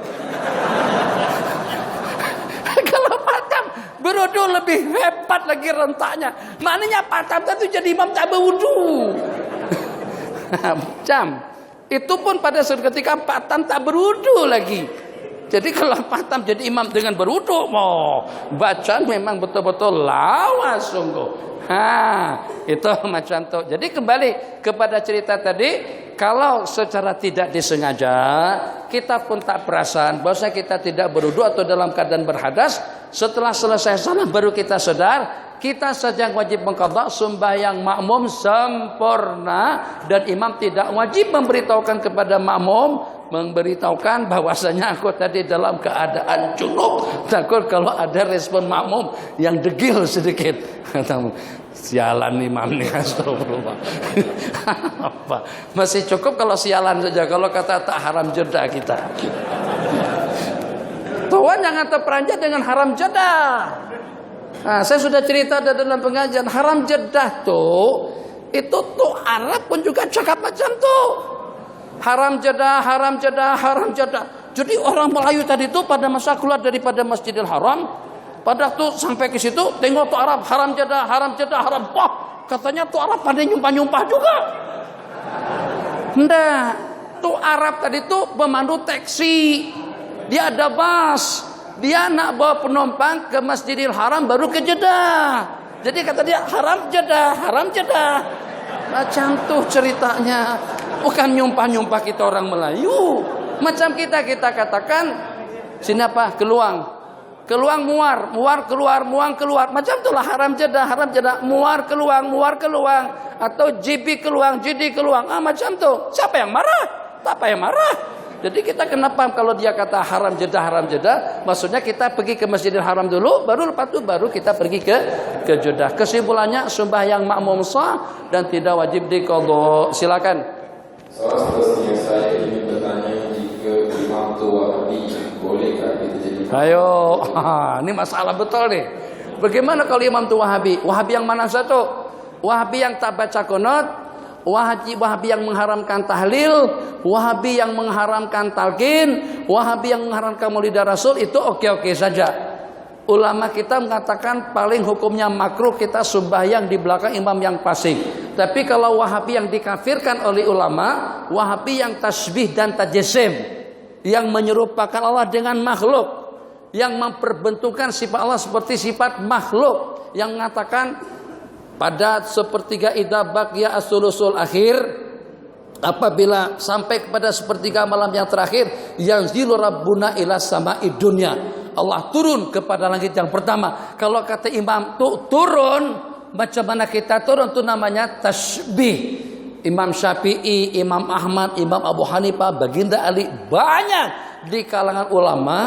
Kalau Pak Tam berwudu lebih hebat lagi rentaknya. Maknanya Pak Tam itu jadi imam tak berwudu. Macam itu pun pada saat ketika Pak Tam tak berwudu lagi. Jadi kalau Pak Tam jadi imam dengan berwudu, bacaan memang betul-betul lawas sungguh. Itu macam itu. Jadi kembali kepada cerita tadi, kalau secara tidak disengaja kita pun tak perasan bahwa kita tidak berwudu atau dalam keadaan berhadas, setelah selesai salat baru kita sadar, kita saja wajib mengqadha sembahyang makmum sempurna, dan imam tidak wajib memberitahukan kepada makmum, memberitahukan bahwasanya aku tadi dalam keadaan junub. Takut kalau ada respon makmum yang degil sedikit. Sialan imam nih, astagfirullah. Apa? Masih cukup kalau sialan saja. Kalau kata tak haram jeda kita. Tuhan jangan terperanjat dengan haram jeda. Nah, saya sudah cerita dalam pengajian haram jeda tuh, itu tuh Arab pun juga cakap macam tuh. Haram jeda. Jadi orang Melayu tadi itu pada masa keluar daripada Masjidil Haram, pada tuh sampai ke situ tengok tuh Arab haram jeda. Wah, katanya tuh Arab pada nyumpah juga. Enggak, tuh Arab tadi tuh pemandu taksi. Dia ada bus. Dia nak bawa penumpang ke Masjidil Haram baru ke Jeddah. Jadi kata dia haram jeda. Macam tuh ceritanya. Bukan nyumpah-nyumpah kita orang Melayu. Macam kita katakan sini apa? Keluang muar keluar, muang keluar. Macam itulah haram jeda. Muar keluang atau jibi keluang, jidi keluang. Macam tuh. Siapa yang marah? Tak apa yang marah. Jadi kita kena paham kalau dia kata haram jeda, maksudnya kita pergi ke Masjidil Haram dulu, baru lepas itu baru kita pergi ke Jeddah. Kesimpulannya sembahyang makmum sah dan tidak wajib diqadha. Silakan. Soal seterusnya saya ingin bertanya, jika imam itu Wahabi, bolehkah kita jadi? Ayo, ini masalah betul nih. Bagaimana kalau imam itu Wahabi? Wahabi yang mana satu? Wahabi yang tak baca qunut, Wahabi yang mengharamkan tahlil, Wahabi yang mengharamkan talqin, Wahabi yang mengharamkan maulid Rasul, itu oke-oke saja. Ulama kita mengatakan paling hukumnya makruh kita sembahyang di belakang imam yang fasik. Tapi kalau Wahabi yang dikafirkan oleh ulama, Wahabi yang tasbih dan tajsim, yang menyerupakan Allah dengan makhluk, yang memperbentukkan sifat Allah seperti sifat makhluk, yang mengatakan pada sepertiga idza baqiya as-sulusul akhir, apabila sampai kepada sepertiga malam yang terakhir, yanzilu rabbuna ila sama'i dunya, Allah turun kepada langit yang pertama. Kalau kata imam tuh turun, Macam mana kita turun itu namanya tasbih. Imam Syafi'i, Imam Ahmad, Imam Abu Hanifah, Baginda Ali, banyak di kalangan ulama.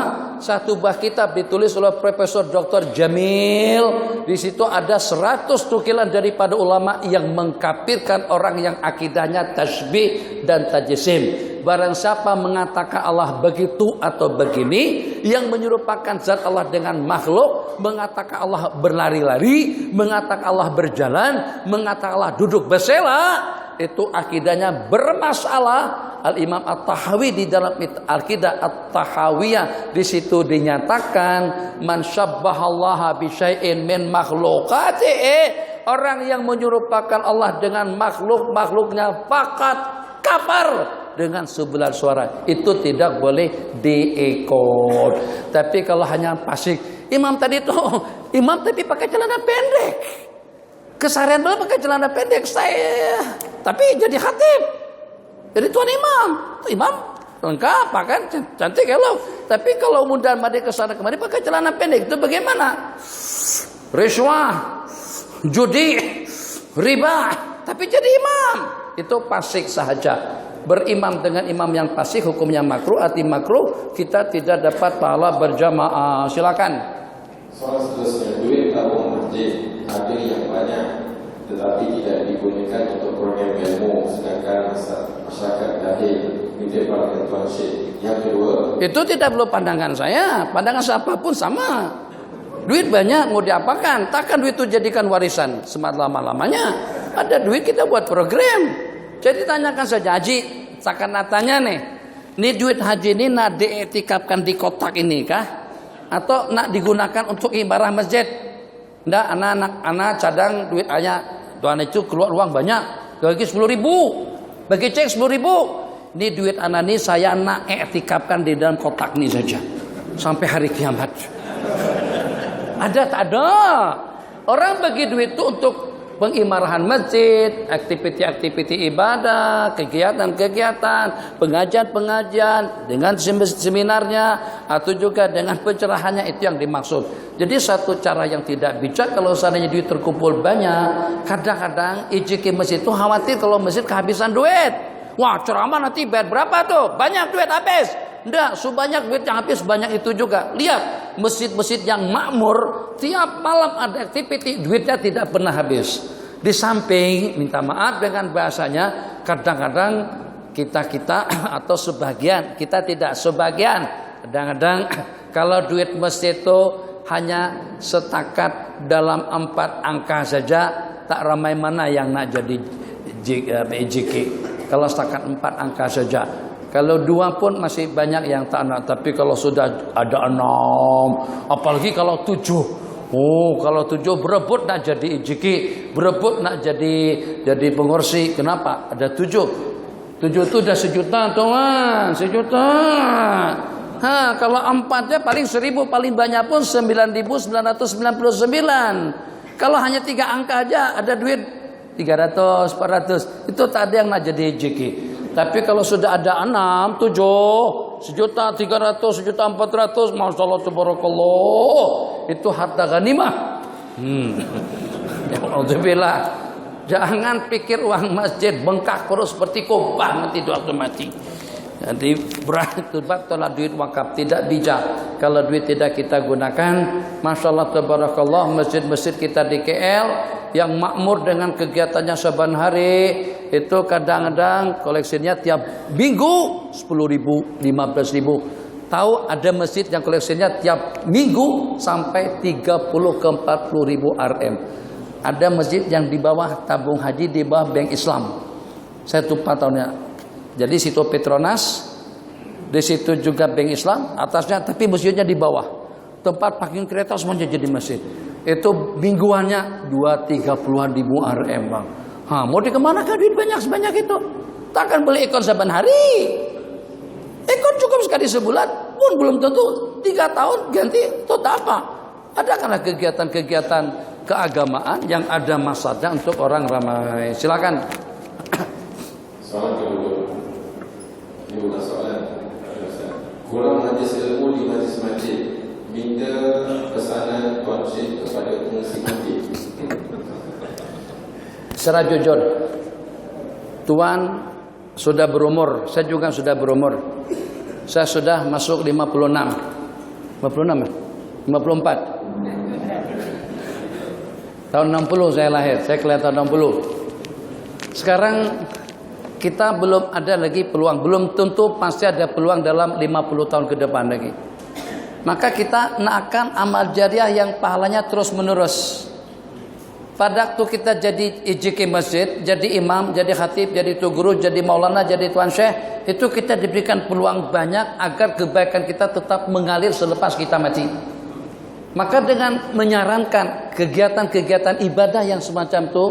Satu buah kitab ditulis oleh Profesor Dr. Jamil. Di situ ada 100 nukilan daripada ulama yang mengkafirkan orang yang akidahnya tasbih dan tajsim. Barang siapa mengatakan Allah begitu atau begini, yang menyerupakan zat Allah dengan makhluk, mengatakan Allah berlari-lari, mengatakan Allah berjalan, mengatakan Allah duduk bersela, itu akidahnya bermasalah. Al-Imam At-Tahawi di dalam Al-Aqidah At-Tahawiyah di situ dinyatakan man syabbahallaha bi syai'in min makhluqatihi, orang yang menyerupakan Allah dengan makhluknya faqat kafar dengan sebelah suara, itu tidak boleh diikut. Tapi kalau hanya fasik, imam tadi tuh imam tapi pakai celana pendek, keseharian malah pakai celana pendek saya, tapi jadi khatib, jadi tuan imam lengkap, kan cantik elok. Tapi kalau mundar mandir ke sana kemari pakai celana pendek, itu bagaimana? Rishwah, judi, riba, tapi jadi imam, itu fasik sahaja. Berimam dengan imam yang fasik hukumnya makruh, arti makruh, kita tidak dapat pahala berjamaah. Silakan. Soal seterusnya, duit tabung masjid ada yang banyak tetapi tidak digunakan untuk program ilmu, sedangkan masyarakat dahil minta ketua syekh. Yang kedua, itu tidak perlu pandangan saya, pandangan siapapun sama. Duit banyak mau diapakan? Takkan duit itu jadikan warisan selama-lamanya. Ada duit kita buat program. Jadi tanyakan saja haji, seakan tanya nih, ini duit haji ini nak dietikapkan di kotak ini kah? Atau nak digunakan untuk ibadah masjid? Nggak, anak cadang duit ayah, tuan itu keluar uang banyak, bagi 10.000, bagi cek 10.000. Ini duit anak ini saya nak etikapkan di dalam kotak ini saja, sampai hari kiamat. Ada tak ada? Orang bagi duit itu untuk pengimarahan masjid, aktiviti-aktiviti ibadah, kegiatan-kegiatan, pengajian-pengajian dengan seminarnya atau juga dengan pencerahannya, itu yang dimaksud. Jadi satu cara yang tidak bijak kalau seandainya duit terkumpul banyak, kadang-kadang IJK masjid itu khawatir kalau masjid kehabisan duit. Wah, ceramah nanti bayar berapa tuh? Banyak duit habis. Enggak, sebanyak duit yang habis banyak itu juga. Lihat, masjid-masjid yang makmur, tiap malam ada aktiviti, duitnya tidak pernah habis. Di samping, minta maaf dengan bahasanya, kadang-kadang kita atau sebagian, kita tidak sebagian. Kadang-kadang kalau duit masjid itu hanya setakat dalam 4 angka saja, tak ramai mana yang nak jadi IJK. Kalau setakat 4 angka saja. Kalau 2 pun masih banyak yang tak nak. Tapi kalau sudah ada 6, apalagi kalau 7. Oh, kalau 7 berebut nak jadi IJK, berebut nak jadi pengursi. Kenapa? Ada 7. 7 itu udah 1 juta, tuan, 1 juta. Kalau 4-nya paling 1.000, paling banyak pun 9.999. Kalau hanya 3 angka aja ada duit 300, 400. Itu tak ada yang nak jadi IJK. Tapi kalau sudah ada 6, 7, 1.300.000, 1.400.000, Masya Allah, tabarakallah, itu harta ghanimah. Alhamdulillah. Jangan pikir uang masjid bengkak terus seperti kubah nanti waktu mati. Jadi berat telah duit wakaf, tidak bijak. Kalau duit tidak kita gunakan, Masya Allah, tabarakallah, masjid-masjid kita di KL yang makmur dengan kegiatannya saban hari, itu kadang-kadang koleksinya tiap minggu 10.000, 15.000. Tahu ada masjid yang koleksinya tiap minggu sampai 30 ke 40.000 RM. Ada masjid yang di bawah tabung haji, di bawah Bank Islam. Saya lupa tahunnya. Jadi situ Petronas, di situ juga Bank Islam, atasnya, tapi masjidnya di bawah. Tempat parkir kereta semuanya jadi masjid. Itu mingguannya 2-30 ribu RM, bang. Mau dikemanakan duit banyak sebanyak itu? Takkan beli ikon saban hari. Ikon cukup sekali sebulan pun belum tentu 3 tahun ganti. Itu apa? Ada karena kegiatan-kegiatan keagamaan yang ada masalahnya untuk orang ramai. Silakan. soalan kedua. Ini bukan soalan. Kurang majlis ilmu di majlis masjid minta pesanan Tuan Syed kepada pengungsi masjid? Secara jujur, Tuan sudah berumur, saya juga sudah berumur. Saya sudah masuk 56. 56 ya? 54. Tahun 60 saya lahir, saya kelihatan 60. Sekarang kita belum ada lagi peluang, belum tentu pasti ada peluang dalam 50 tahun ke depan lagi. Maka kita nakkan amal jariah yang pahalanya terus menerus. Pada waktu kita jadi IJK masjid, jadi imam, jadi khatib, jadi guru, jadi maulana, jadi tuan syekh, itu kita diberikan peluang banyak agar kebaikan kita tetap mengalir selepas kita mati. Maka dengan menyarankan kegiatan-kegiatan ibadah yang semacam itu,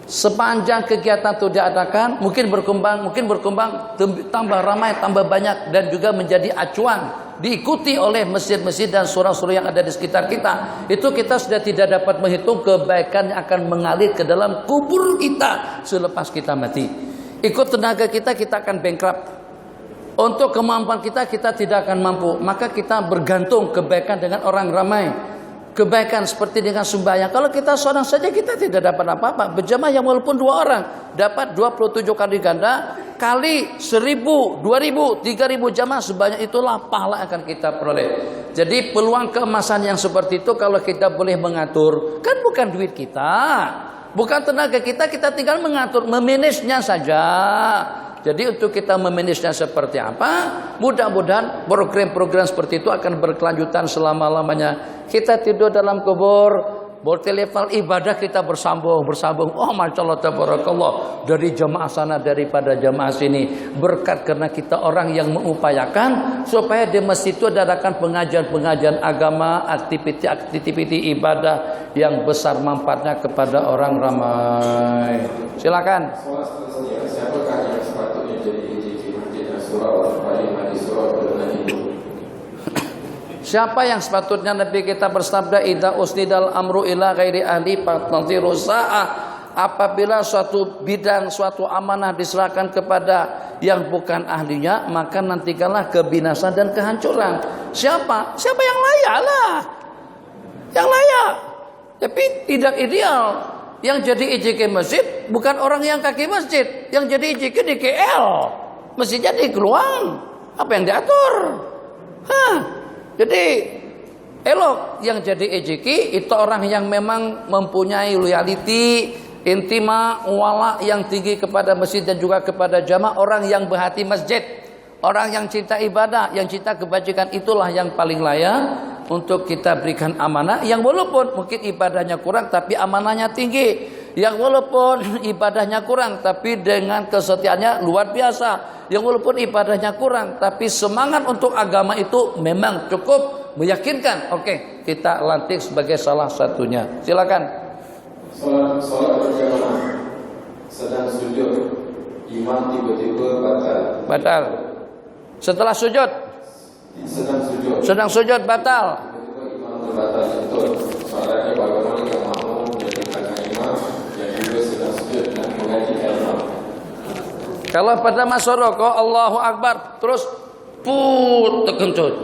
sepanjang kegiatan itu diadakan, mungkin berkembang, tambah ramai, tambah banyak, dan juga menjadi acuan, diikuti oleh masjid-masjid dan surau-surau yang ada di sekitar kita. Itu kita sudah tidak dapat menghitung kebaikan yang akan mengalir ke dalam kubur kita selepas kita mati. Ikut tenaga kita akan bankrupt. Untuk kemampuan kita tidak akan mampu. Maka kita bergantung kebaikan dengan orang ramai. Kebaikan seperti dengan sembahyang. Kalau kita seorang saja kita tidak dapat apa-apa. Berjamaah yang walaupun 2 orang dapat 27 kali ganda, kali 1000, 2000, 3000 jamaah, sebanyak itulah pahala akan kita peroleh. Jadi peluang keemasan yang seperti itu kalau kita boleh mengatur, kan bukan duit kita, bukan tenaga kita tinggal mengatur, memanagenya saja. Jadi untuk kita memanagenya seperti apa, mudah-mudahan program-program seperti itu akan berkelanjutan selama-lamanya. Kita tidur dalam kubur, level ibadah kita bersambung. Oh, masya Allah, tabarakallah, dari jamaah sana daripada jamaah sini. Berkat karena kita orang yang mengupayakan supaya di masjid itu adakan pengajian-pengajian agama, aktiviti ibadah yang besar manfaatnya kepada orang ramai. Silakan. Siapakah yang sepatutnya jadi IJK Masjid Surau Al-Fatihah di Surau Al-Fatihah? Siapa yang sepatutnya Nabi kita bersabda, idza usnidal amru ila ghairi ahli fatnziru sa'ah, apabila suatu bidang, suatu amanah diserahkan kepada yang bukan ahlinya, maka nantikanlah kebinasaan dan kehancuran. Siapa yang layak lah, yang layak, tapi tidak ideal. Yang jadi IJK masjid bukan orang yang kaki masjid, yang jadi IJK di KL, masjidnya di Keluang. Apa yang diatur? Jadi elok yang jadi IJK itu orang yang memang mempunyai loyalty, intima, wala yang tinggi kepada masjid dan juga kepada jamaah, orang yang berhati masjid, orang yang cinta ibadah, yang cinta kebajikan, itulah yang paling layak untuk kita berikan amanah, yang walaupun mungkin ibadahnya kurang tapi amanahnya tinggi, yang walaupun ibadahnya kurang tapi dengan kesetiaannya luar biasa, yang walaupun ibadahnya kurang tapi semangat untuk agama itu memang cukup meyakinkan. Oke, kita lantik sebagai salah satunya. Silakan. Salat berjamaah sedang sujud, imam tiba-tiba Batal. Setelah sujud. Sedang sujud batal. Tiba-tiba imam terbatal. Betul. Soalannya bagaimana yang makmum menjadi belakang imam yang juga sedang sujud dan menggantikan imam? Kalau pada masa rokok Allahu Akbar terus terkencut,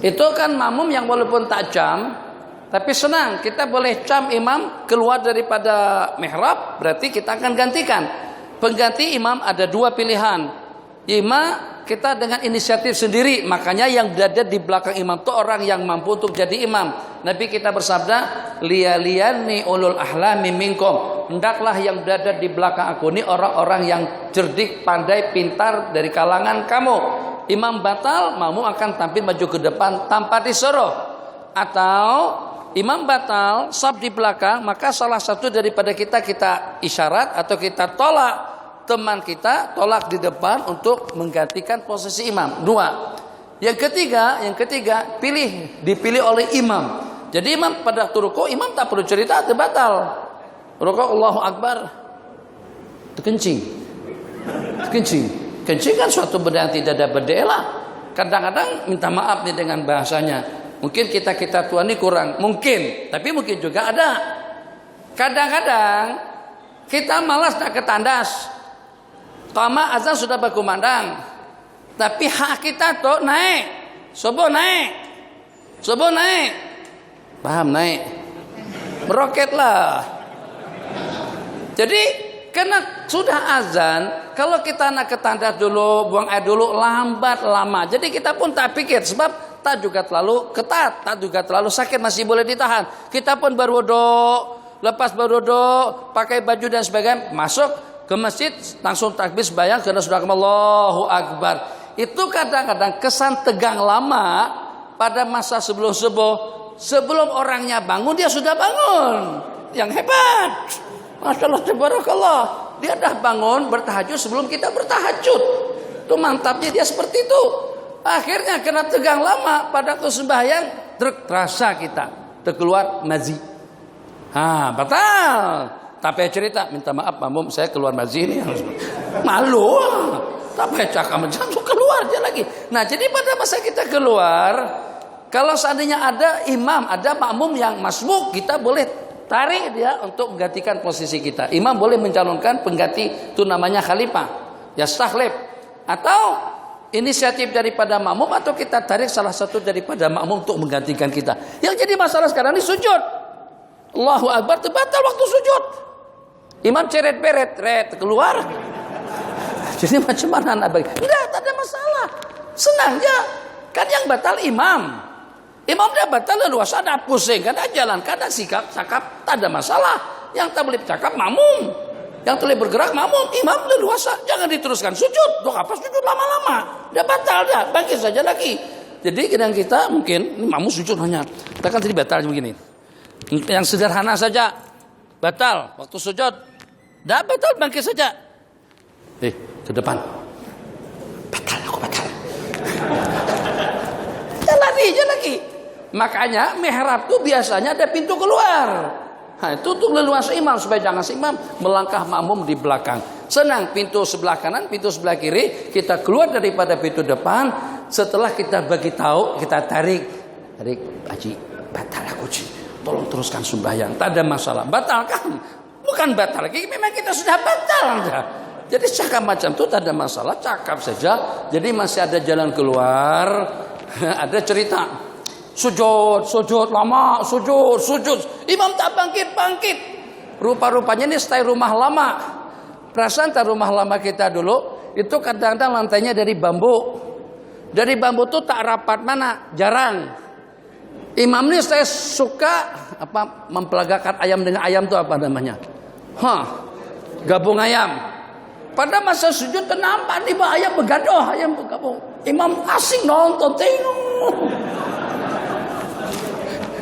itu kan makmum yang walaupun tak jam tapi senang. Kita boleh cam imam keluar daripada mihrab, berarti kita akan gantikan. Pengganti imam ada 2 pilihan. Kita dengan inisiatif sendiri, makanya yang berada di belakang imam itu orang yang mampu untuk jadi imam. Nabi kita bersabda, liyaliyani ulul ahlami minkum, hendaklah yang berada di belakang aku ini orang-orang yang cerdik, pandai, pintar dari kalangan kamu. Imam batal, makmum akan tampil maju ke depan tanpa disuruh. Atau imam batal, saf di belakang, maka salah satu daripada kita isyarat atau kita tolak teman kita, tolak di depan untuk menggantikan posisi imam. 2. Yang ketiga dipilih oleh imam. Jadi imam pada waktu rukuk, imam tak perlu cerita, batal. Rukuk Allahu Akbar, kencing kan suatu benda yang tidak ada berdela. Kadang-kadang minta maaf nih dengan bahasanya. Mungkin kita tua ini kurang, mungkin, tapi mungkin juga ada. Kadang-kadang kita malas nak ke tandas. Qama azan sudah berkumandang, tapi hak kita tuh naik, subuh naik. Paham naik? Meroket lah. Jadi karena sudah azan, kalau kita nak ke tandas dulu, buang air dulu, lambat lama. Jadi kita pun tak pikir, sebab tak juga terlalu ketat, tak juga terlalu sakit, masih boleh ditahan. Kita pun berwuduk, lepas berwuduk, pakai baju dan sebagainya, masuk ke masjid, langsung takbir sembahyang karena sudah Allahu Akbar. Itu kadang-kadang kesan tegang lama pada masa sebelum subuh. Sebelum orangnya bangun, dia sudah bangun. Yang hebat. Masya Allah, tabarakallah. Dia dah bangun bertahajud sebelum kita bertahajud. Itu mantapnya dia seperti itu. Akhirnya kena tegang lama pada sembahyang, terasa kita terkeluar mazi. Batal. Tapi cerita, minta maaf makmum, saya keluar mazi ini. Malu. Tapi cakap macam keluar dia lagi. Nah, jadi pada masa kita keluar, kalau seandainya ada imam, ada makmum yang masbuk, kita boleh tarik dia untuk menggantikan posisi kita. Imam boleh mencalonkan pengganti, itu namanya khalifah, yastakhlif. Atau inisiatif daripada makmum, atau kita tarik salah satu daripada makmum untuk menggantikan kita. Yang jadi masalah sekarang ini sujud. Allahu Akbar, terbatal waktu sujud. Imam ceret-beret, keluar. Jadi macam mana nak bagi? Enggak, tak ada masalah. Senang je. Kan yang batal imam. Imam dah batal leluasa, dah pusing, kadang jalan, kadang sikap, cakap, tak ada masalah. Yang tak boleh cakap makmum, yang boleh bergerak makmum, imam leluasa, jangan diteruskan sujud. Dok apa sujud lama-lama? Dah batal dah, bangkit saja lagi. Jadi kadang kita mungkin ini makmum sujud hanya, kita kan tadi batal begini. Yang sederhana saja, batal waktu sujud, dah batal bangkit saja. Ke depan, batal aku batal. Jalani aja lagi. Makanya mihrab itu biasanya ada pintu keluar. Nah, itu untuk leluasa imam supaya jangan si imam melangkah makmum di belakang. Senang pintu sebelah kanan, pintu sebelah kiri, kita keluar daripada pintu depan. Setelah kita bagi tahu, kita tarik, Haji, batal aku Ji. Tolong teruskan sembahyang. Tak ada masalah. Batalkan? Bukan batal lagi, memang kita sudah batal. Jadi cakap macam itu tak ada masalah, cakap saja. Jadi masih ada jalan keluar. Ada cerita. Sujud lama, sujud. Imam tak bangkit. Rupa-rupanya ini style rumah lama. Perasaan tak rumah lama kita dulu, itu kadang-kadang lantainya dari bambu. Dari bambu itu tak rapat mana, jarang. Imam ini saya suka mempelagakan ayam dengan ayam itu apa namanya? Gabung ayam. Pada masa sujud nampak nih ayam bergaduh, ayam bergabung. Imam asing nonton, tengok.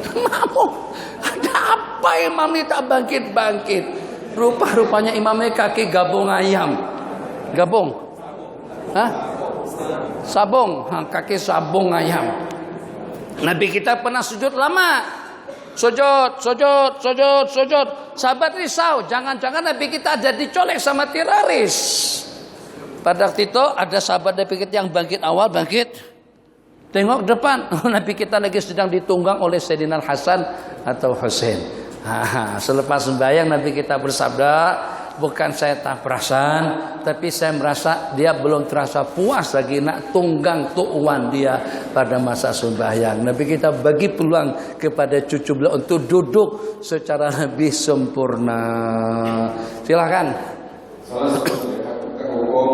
Makmum, ada apa imam ini tak bangkit? Rupanya imamnya kaki gabung ayam. Gabung? Sabung, kaki sabung ayam. Nabi kita pernah sujud lama. Sujud. Sahabat risau, jangan-jangan Nabi kita ada dicolek sama teroris. Pada waktu itu ada sahabat Nabi kita yang bangkit awal, tengok depan, Nabi kita lagi sedang ditunggang oleh Sayyidina Hasan atau Husain. Selepas sembahyang Nabi kita bersabda, bukan saya tak perasaan, tapi saya merasa dia belum terasa puas lagi nak tunggang tuan dia pada masa sembahyang. Nabi kita bagi peluang kepada cucu beliau untuk duduk secara lebih sempurna. Silakan. Salah satu hukum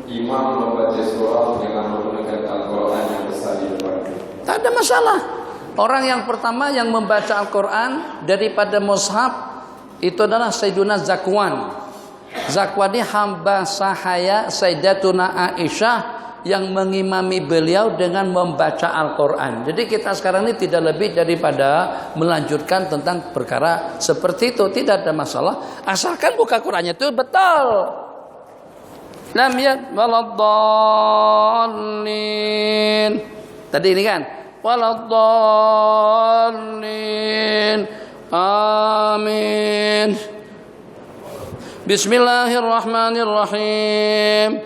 imam membaca surah dengan menggunakan Al-Quran yang besar di depan. Tak ada masalah. Orang yang pertama yang membaca Al-Quran daripada mushaf itu adalah Sayyiduna Zakwan. Zakwan ini hamba sahaya Sayyidatuna Aisyah yang mengimami beliau dengan membaca Al-Quran. Jadi kita sekarang ini tidak lebih daripada melanjutkan tentang perkara seperti itu. Tidak ada masalah. Asalkan buka Qurannya itu betul. Lam yad waladdallin. Tadi ini kan waladdallin. Amin. Bismillahirrahmanirrahim.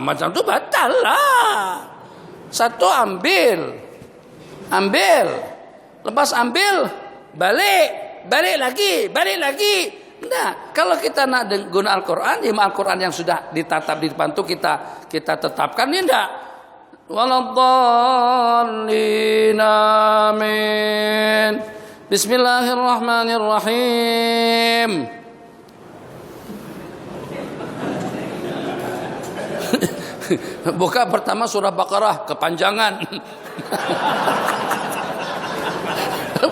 Macam tu batal lah. Satu ambil. Lepas ambil, balik lagi. Nah, kalau kita nak guna Al-Quran, Al-Quran yang sudah ditatap di depan itu kita tetapkan ini enggak. waladdallin. Amin. Bismillahirrahmanirrahim. Buka pertama surah Baqarah, kepanjangan.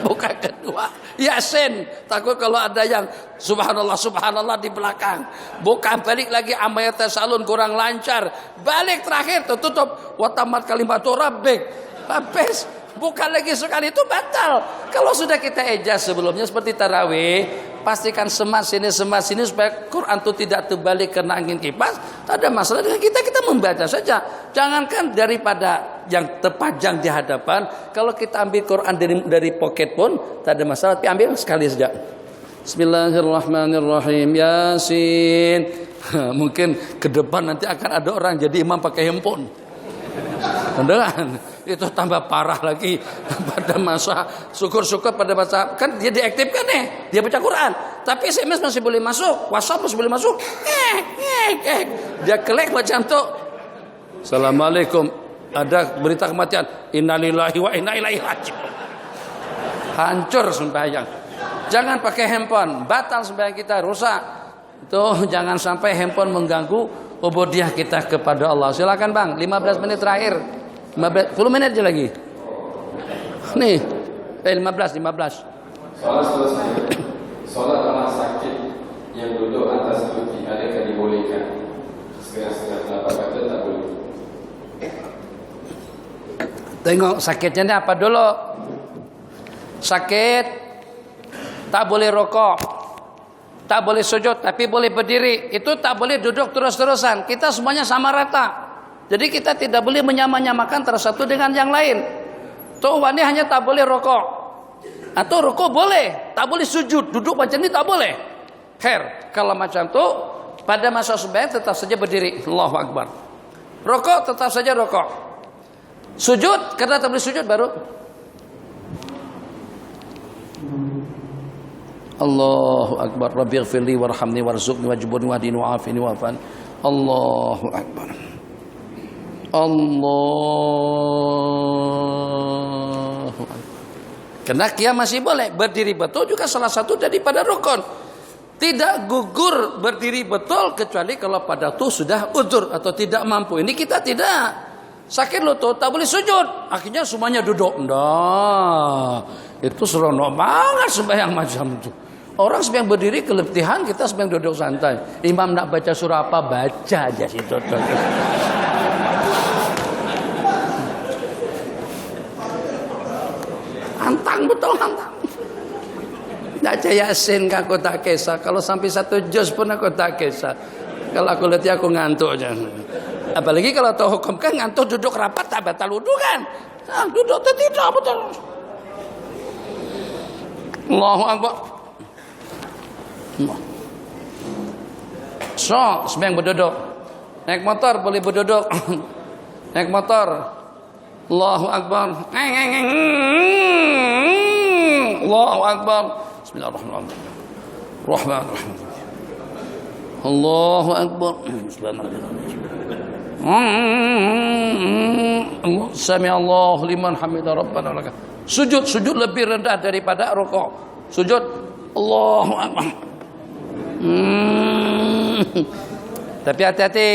Buka kedua Yasin, takut kalau ada yang subhanallah subhanallah di belakang. Buka balik lagi amma yatasaalun, kurang lancar. Balik terakhir tutup wa tamat kalimatu rabbik. Habis. Bukan lagi sekali, itu batal. Kalau sudah kita ejaz sebelumnya seperti tarawih, pastikan semat sini supaya Quran itu tidak terbalik karena angin kipas. Tak ada masalah dengan kita membaca saja. Jangankan daripada yang terpajang di hadapan, kalau kita ambil Quran dari pocket pun tak ada masalah, tapi ambil sekali saja. Bismillahirrahmanirrahim. Yasin. Mungkin ke depan nanti akan ada orang jadi imam pakai handphone. Beneran, itu tambah parah lagi pada masa syukur-syukur pada masa kan dia diaktifkan nih, dia baca Quran, tapi SMS masih boleh masuk, WhatsApp masih boleh masuk, dia klik macam tu. Assalamualaikum, ada berita kematian, innalillahi wa inna ilaihi raji'un. Hancur sembahyang. Jangan pakai handphone, batal sembahyang kita, rusak. Tuh, jangan sampai handphone mengganggu ubudiyah kita kepada Allah. Silakan Bang, 15 menit terakhir. 10 menit aja lagi. Nih, 15. Soal seterusnya, solat orang sakit yang duduk atas kursi adakah dibolehkan? Setengah-setengah kenapa kata tak boleh? Tengok sakitnya ini apa dulu. Sakit tak boleh rokok, tak boleh sujud, tapi boleh berdiri. Itu tak boleh duduk terus-terusan. Kita semuanya sama rata. Jadi kita tidak boleh menyamakan antara satu dengan yang lain. Tuh ini hanya tak boleh rokok. Atau rokok boleh, tak boleh sujud. Duduk macam ini tak boleh. Kalau macam itu pada masa sembahyang tetap saja berdiri. Allahu Akbar. Rokok tetap saja rokok. Sujud karena tak boleh sujud baru Allahu Akbar. Rabbighfirli warhamni warzuqni wajburni wahdini wa'afini wa'afan. Allahu Akbar. Allahu Akbar. Karena qiyam masih boleh, berdiri betul juga salah satu daripada rukun. Tidak gugur berdiri betul kecuali kalau pada itu sudah udzur atau tidak mampu. Ini kita tidak. Sakit lutut tak boleh sujud, akhirnya semuanya duduk. Nah, itu seronok banget sembahyang macam itu. Orang sembahyang berdiri keletihan, kita sembahyang duduk santai. Imam nak baca surah apa, baca aja situ. Hantang betul, hantang. Baca Yasin aku tak kisah. Kalau sampai 1 juz pun aku tak kisah. Kalau aku letih aku ngantuk aja. Apalagi kalau tahu hukum kan ngantuk duduk rapat tak batal wudu kan. Nah, duduk tidak betul. Allahu Akbar. So, sembahyang berduduk. Naik motor boleh berduduk. Naik motor. Allahu Akbar. Allahu Akbar. Bismillahirrahmanirrahim. Rahmanirrahim. Allahu Akbar. Bismillahirrahmanirrahim. Sami Allahu liman hamidah rabbana lakal. Sujud lebih rendah daripada rukuk. Sujud Allahu Akbar. Tapi hati-hati.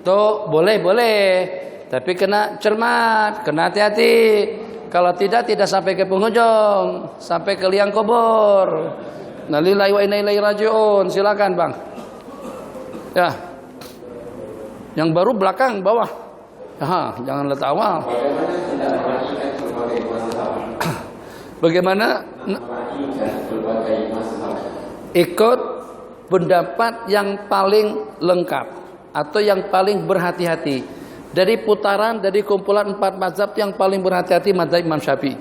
Tuh boleh. Tapi kena cermat, kena hati-hati. Kalau tidak sampai ke penghujung, sampai ke liang kubur. Innalillahi wa inna ilaihi raji'un. Silakan Bang. Ya. Yang baru belakang bawah. Jangan letak awal. Bagaimana? Ikut pendapat yang paling lengkap atau yang paling berhati-hati. Dari putaran, dari kumpulan 4 mazhab yang paling berhati-hati mazhab Imam Syafi'i.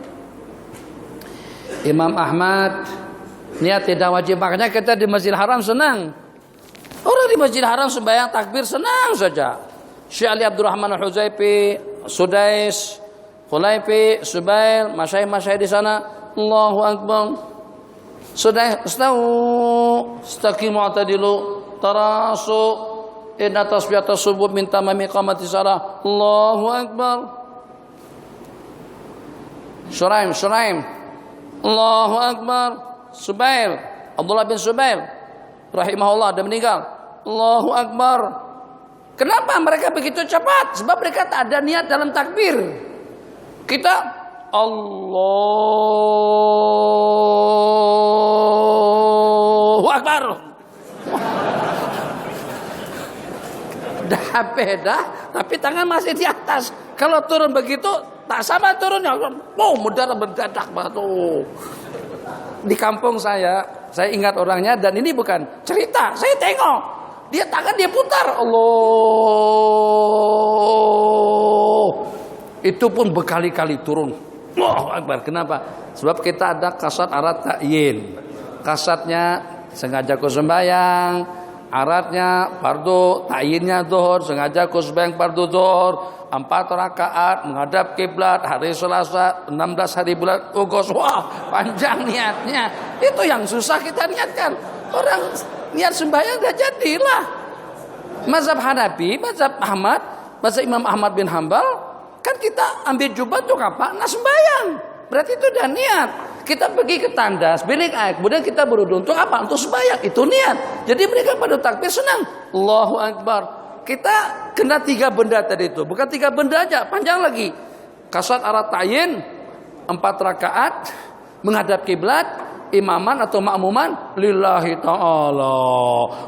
Imam Ahmad niat tidak wajib, makanya kita di Masjidil Haram senang. Orang di Masjidil Haram sembahyang takbir senang saja. Syekh Ali Abdurrahman Al-Huzaifi, Sudais, Khulaifi, Subail, masyayikh di sana. Allahu Akbar. Sudais, istaqimu atadilu, tarasu. Inna tasbihata subuh min tamami qamati salah. Allahu Akbar. Suraim. Allahu Akbar. Subair, Abdullah bin Subair rahimahullah, dia meninggal. Allahu Akbar. Kenapa mereka begitu cepat? Sebab mereka tak ada niat dalam takbir. Kita Allahu Akbar. Dah beda, tapi tangan masih di atas. Kalau turun begitu, tak sama turunnya. Mendadak batu. Di kampung saya ingat orangnya, dan ini bukan cerita, saya tengok. Dia tangan dia putar. Allah. Itu pun berkali-kali turun. Allahu Akbar. Kenapa? Sebab kita ada kasat arat ta'yin. Kasatnya sengaja ku sembahyang, aratnya fardu, ta'yinnya zuhur, sengaja ku sembahyang fardu zuhur, 4 rakaat menghadap kiblat hari Selasa 16 hari bulan Agustus. Wah, panjang niatnya. Itu yang susah kita niatkan. Orang niat sembahyang dah jadilah. Mazhab Hanafi, mazhab Ahmad, mazhab Imam Ahmad bin Hambal, kan kita ambil jubah untuk apa? Nak sembahyang. Berarti itu dah niat. Kita pergi ke tandas, bilik air, kemudian kita berwudu untuk apa? Untuk sembahyang. Itu niat. Jadi mereka pada takbir senang. Allahu Akbar. Kita kena 3 benda tadi itu. Bukan 3 benda aja, panjang lagi. Kasat arat ta'yin, 4 rakaat menghadap kiblat, imaman atau makmuman lillahi ta'ala.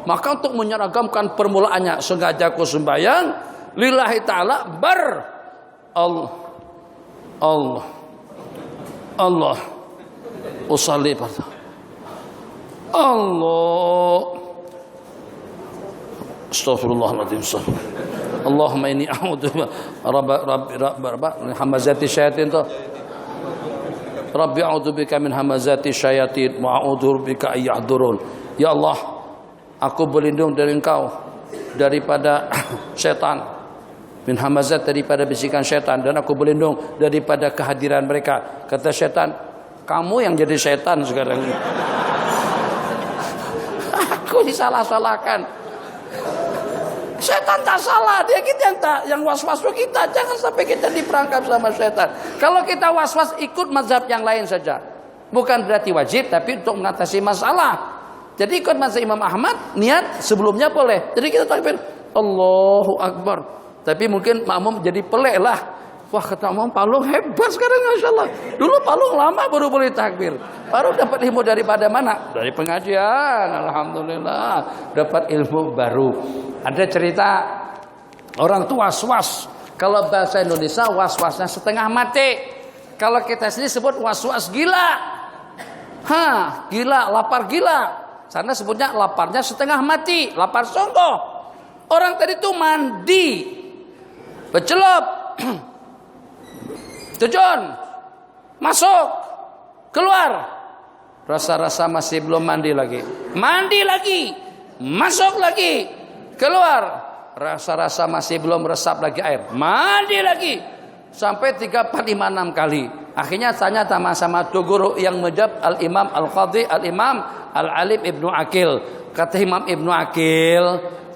Maka untuk menyeragamkan permulaannya, sengaja ku sembahyang lillahi ta'ala Allah usalli pada Allah. Astaghfirullahaladzim. Allahumma inni a'udzu min hamazati syayatin. Rabbi a'udzu bika min hamazati syayatin wa a'udzu bika ay yahdurun. Ya Allah, aku berlindung dari Engkau daripada setan. Min hamazat, daripada bisikan setan, dan aku berlindung daripada kehadiran mereka. Kata setan, kamu yang jadi setan sekarang. Aku disalah-salahkan. Setan tak salah, dia kita yang was-was kita. Jangan sampai kita diperangkap sama setan. Kalau kita was-was, ikut mazhab yang lain saja. Bukan berarti wajib, tapi untuk mengatasi masalah. Jadi ikut mazhab Imam Ahmad, niat sebelumnya boleh. Jadi kita takbir Allahu Akbar. Tapi mungkin makmum jadi pelik lah. Wah, kata makmum, Palung hebat sekarang, Masya Allah. Dulu Palung lama baru boleh takbir. Baru dapat ilmu daripada mana? Dari pengajian. Alhamdulillah, dapat ilmu baru. Ada cerita orang tua was-was. Kalau bahasa Indonesia was-wasnya setengah mati. Kalau kita sini sebut was-was gila. Gila, lapar gila. Sana sebutnya laparnya setengah mati, lapar sungguh. Orang tadi itu mandi, bercelup, terjun, masuk, keluar. Rasa-rasa masih belum mandi lagi. Mandi lagi, masuk lagi, keluar. Rasa-rasa masih belum resap lagi air. Mandi lagi. Sampai 3, 4, 5, 6 kali. Akhirnya tanya sama-sama tu guru yang menjawab Al-Imam Al-Qadhi Al-Imam Al-Alim Ibnu Aqil. Kata Imam Ibnu Aqil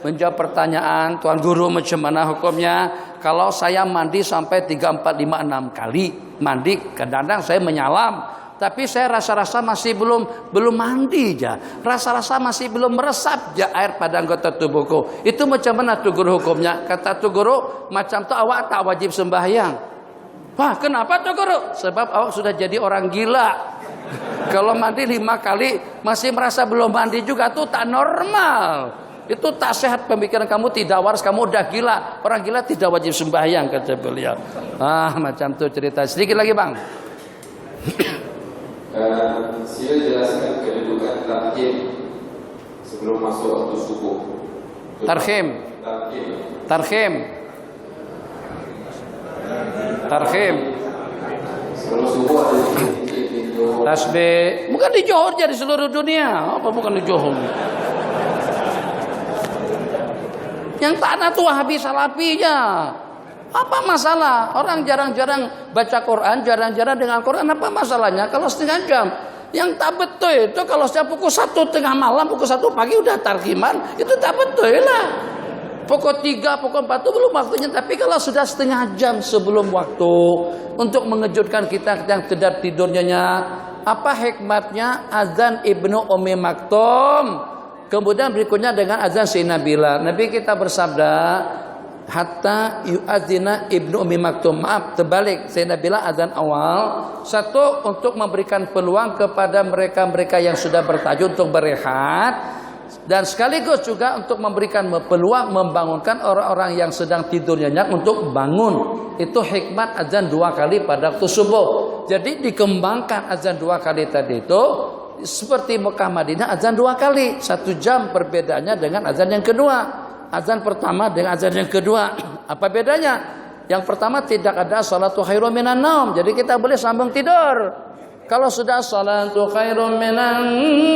menjawab pertanyaan, Tuan Guru macam mana hukumnya? Kalau saya mandi sampai 3, 4, 5, 6 kali mandi, kadang-kadang saya menyalam. Tapi saya rasa-rasa masih belum mandi aja. Rasa-rasa masih belum meresap aja air pada anggota tubuhku. Itu macam mana tu guru hukumnya? Kata tu guru, macam tu awak tak wajib sembahyang. Wah, kenapa tu guru? Sebab awak sudah jadi orang gila. Kalau mandi 5 kali masih merasa belum mandi juga, tuh tak normal. Itu tak sehat pemikiran kamu, tidak waras, kamu udah gila. Orang gila tidak wajib sembahyang, kata beliau. Macam tu cerita. Sedikit lagi, Bang. Sila jelaskan kedudukan tarhim sebelum masuk waktu subuh. Tarhim. Sebelum subuh ada tasbih. Bukan di Johor, jadi seluruh dunia. Apa bukan di Johor? Yang tanah tuh Wahabi Salafinya. Apa masalah? Orang jarang-jarang baca Quran, jarang-jarang dengan Quran. Apa masalahnya? Kalau setengah jam. Yang tak betul itu kalau setiap pukul 1 tengah malam, pukul 1 pagi udah tarhiman, itu tak betul lah. Pukul 3, pukul 4 itu belum waktunya. Tapi kalau sudah setengah jam sebelum waktu untuk mengejutkan kita yang tidak tidurnya, apa hikmatnya azan Ibnu Ummi Maktum? Kemudian berikutnya dengan azan Sayyidina Bilal. Nabi kita bersabda, hatta yu'adzina Ibnu Ummi Maktum. Maaf, terbalik. Sayyidina Bilal azan awal. Satu, untuk memberikan peluang kepada mereka-mereka yang sudah bertajud untuk berehat. Dan sekaligus juga untuk memberikan peluang membangunkan orang-orang yang sedang tidur nyenyak untuk bangun. Itu hikmat azan 2 kali pada waktu subuh. Jadi dikembangkan azan 2 kali tadi itu seperti Mekah Madinah azan 2 kali. 1 jam perbedaannya dengan azan yang kedua. Azan pertama dengan azan yang kedua. Apa bedanya? Yang pertama tidak ada salatu khairum minan naum. Jadi kita boleh sambung tidur. Kalau sudah salatu khairum minan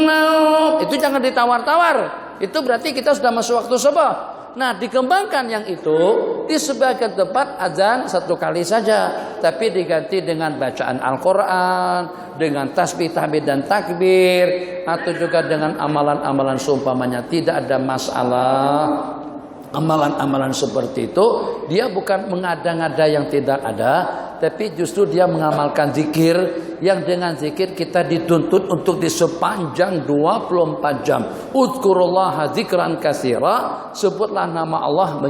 naum, itu jangan ditawar-tawar. Itu berarti kita sudah masuk waktu subuh. Nah, dikembangkan yang itu di sebagian tempat azan 1 kali saja, tapi diganti dengan bacaan Al-Qur'an, dengan tasbih, tahmid dan takbir, atau juga dengan amalan-amalan seumpamanya. Tidak ada masalah. Amalan-amalan seperti itu dia bukan mengada-ngada yang tidak ada, tapi justru dia mengamalkan zikir yang dengan zikir kita dituntut untuk di sepanjang 24 jam. Uzkurullaha zikran katsira, sebutlah nama Allah,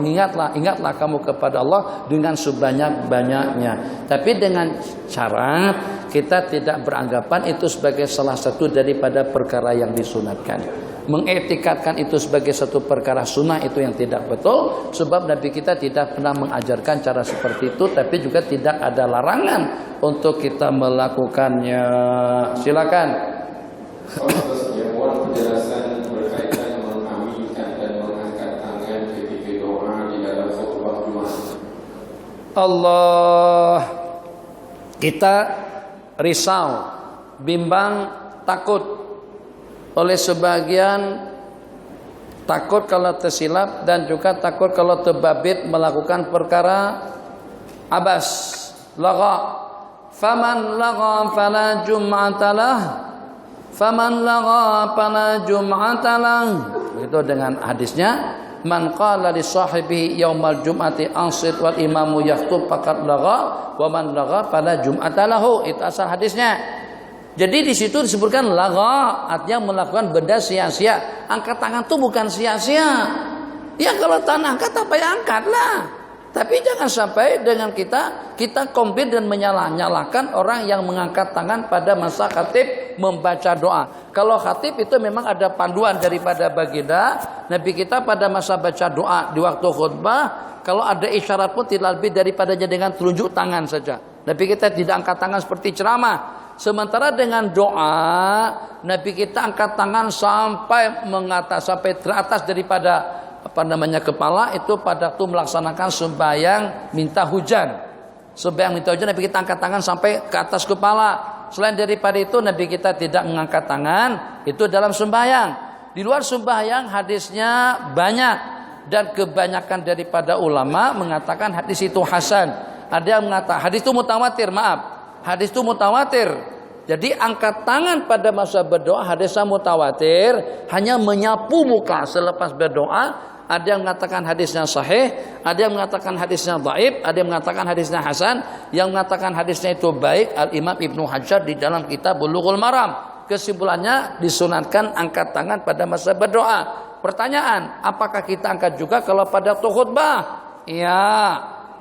ingatlah kamu kepada Allah dengan sebanyak-banyaknya. Tapi dengan syarat kita tidak beranggapan itu sebagai salah satu daripada perkara yang disunatkan. Mengetikatkan itu sebagai satu perkara sunnah itu yang tidak betul, sebab Nabi kita tidak pernah mengajarkan cara seperti itu, tapi juga tidak ada larangan untuk kita melakukannya. Silakan. Penjelasan berkaitan mengaminkan dan mengangkat tangan ketika doa di dalam khutbah Jumat. Allah, kita risau, bimbang, takut oleh sebagian, takut kalau tersilap dan juga takut kalau terbabit melakukan perkara abas, lagha. Faman lagha fala jum'atalah, faman lagha fala jum'atalah. Itu dengan hadisnya, man qala li sahibihi yaumal jum'ati ansit wal imamu yakhthub faqad lagha wa man lagha fala jum'atalahu. Itu asal hadisnya. Jadi di situ disebutkan lagha, artinya melakukan benda sia-sia. Angkat tangan itu bukan sia-sia. Ya kalau tanah angkat apa ya angkatlah. Tapi jangan sampai dengan kita komplit dan menyalahkan orang yang mengangkat tangan pada masa khatib membaca doa. Kalau khatib itu memang ada panduan daripada baginda Nabi kita pada masa baca doa di waktu khutbah. Kalau ada isyarat pun tidak lebih daripadanya dengan telunjuk tangan saja. Nabi kita tidak angkat tangan seperti ceramah. Sementara dengan doa Nabi kita angkat tangan sampai teratas daripada kepala, itu pada waktu melaksanakan sembahyang minta hujan. Sembahyang minta hujan Nabi kita angkat tangan sampai ke atas kepala. Selain daripada itu Nabi kita tidak mengangkat tangan, itu dalam sembahyang. Di luar sembahyang hadisnya banyak dan kebanyakan daripada ulama mengatakan hadis itu hasan. Ada yang mengatakan hadis itu mutawatir, hadis itu mutawatir. Jadi angkat tangan pada masa berdoa hadisnya mutawatir, hanya menyapu muka selepas berdoa. Ada yang mengatakan hadisnya sahih, ada yang mengatakan hadisnya dhaif, ada yang mengatakan hadisnya hasan, yang mengatakan hadisnya itu baik Al-Imam Ibnu Hajar di dalam kitab Bulughul Maram. Kesimpulannya disunatkan angkat tangan pada masa berdoa. Pertanyaan, apakah kita angkat juga kalau pada waktu khutbah? Iya.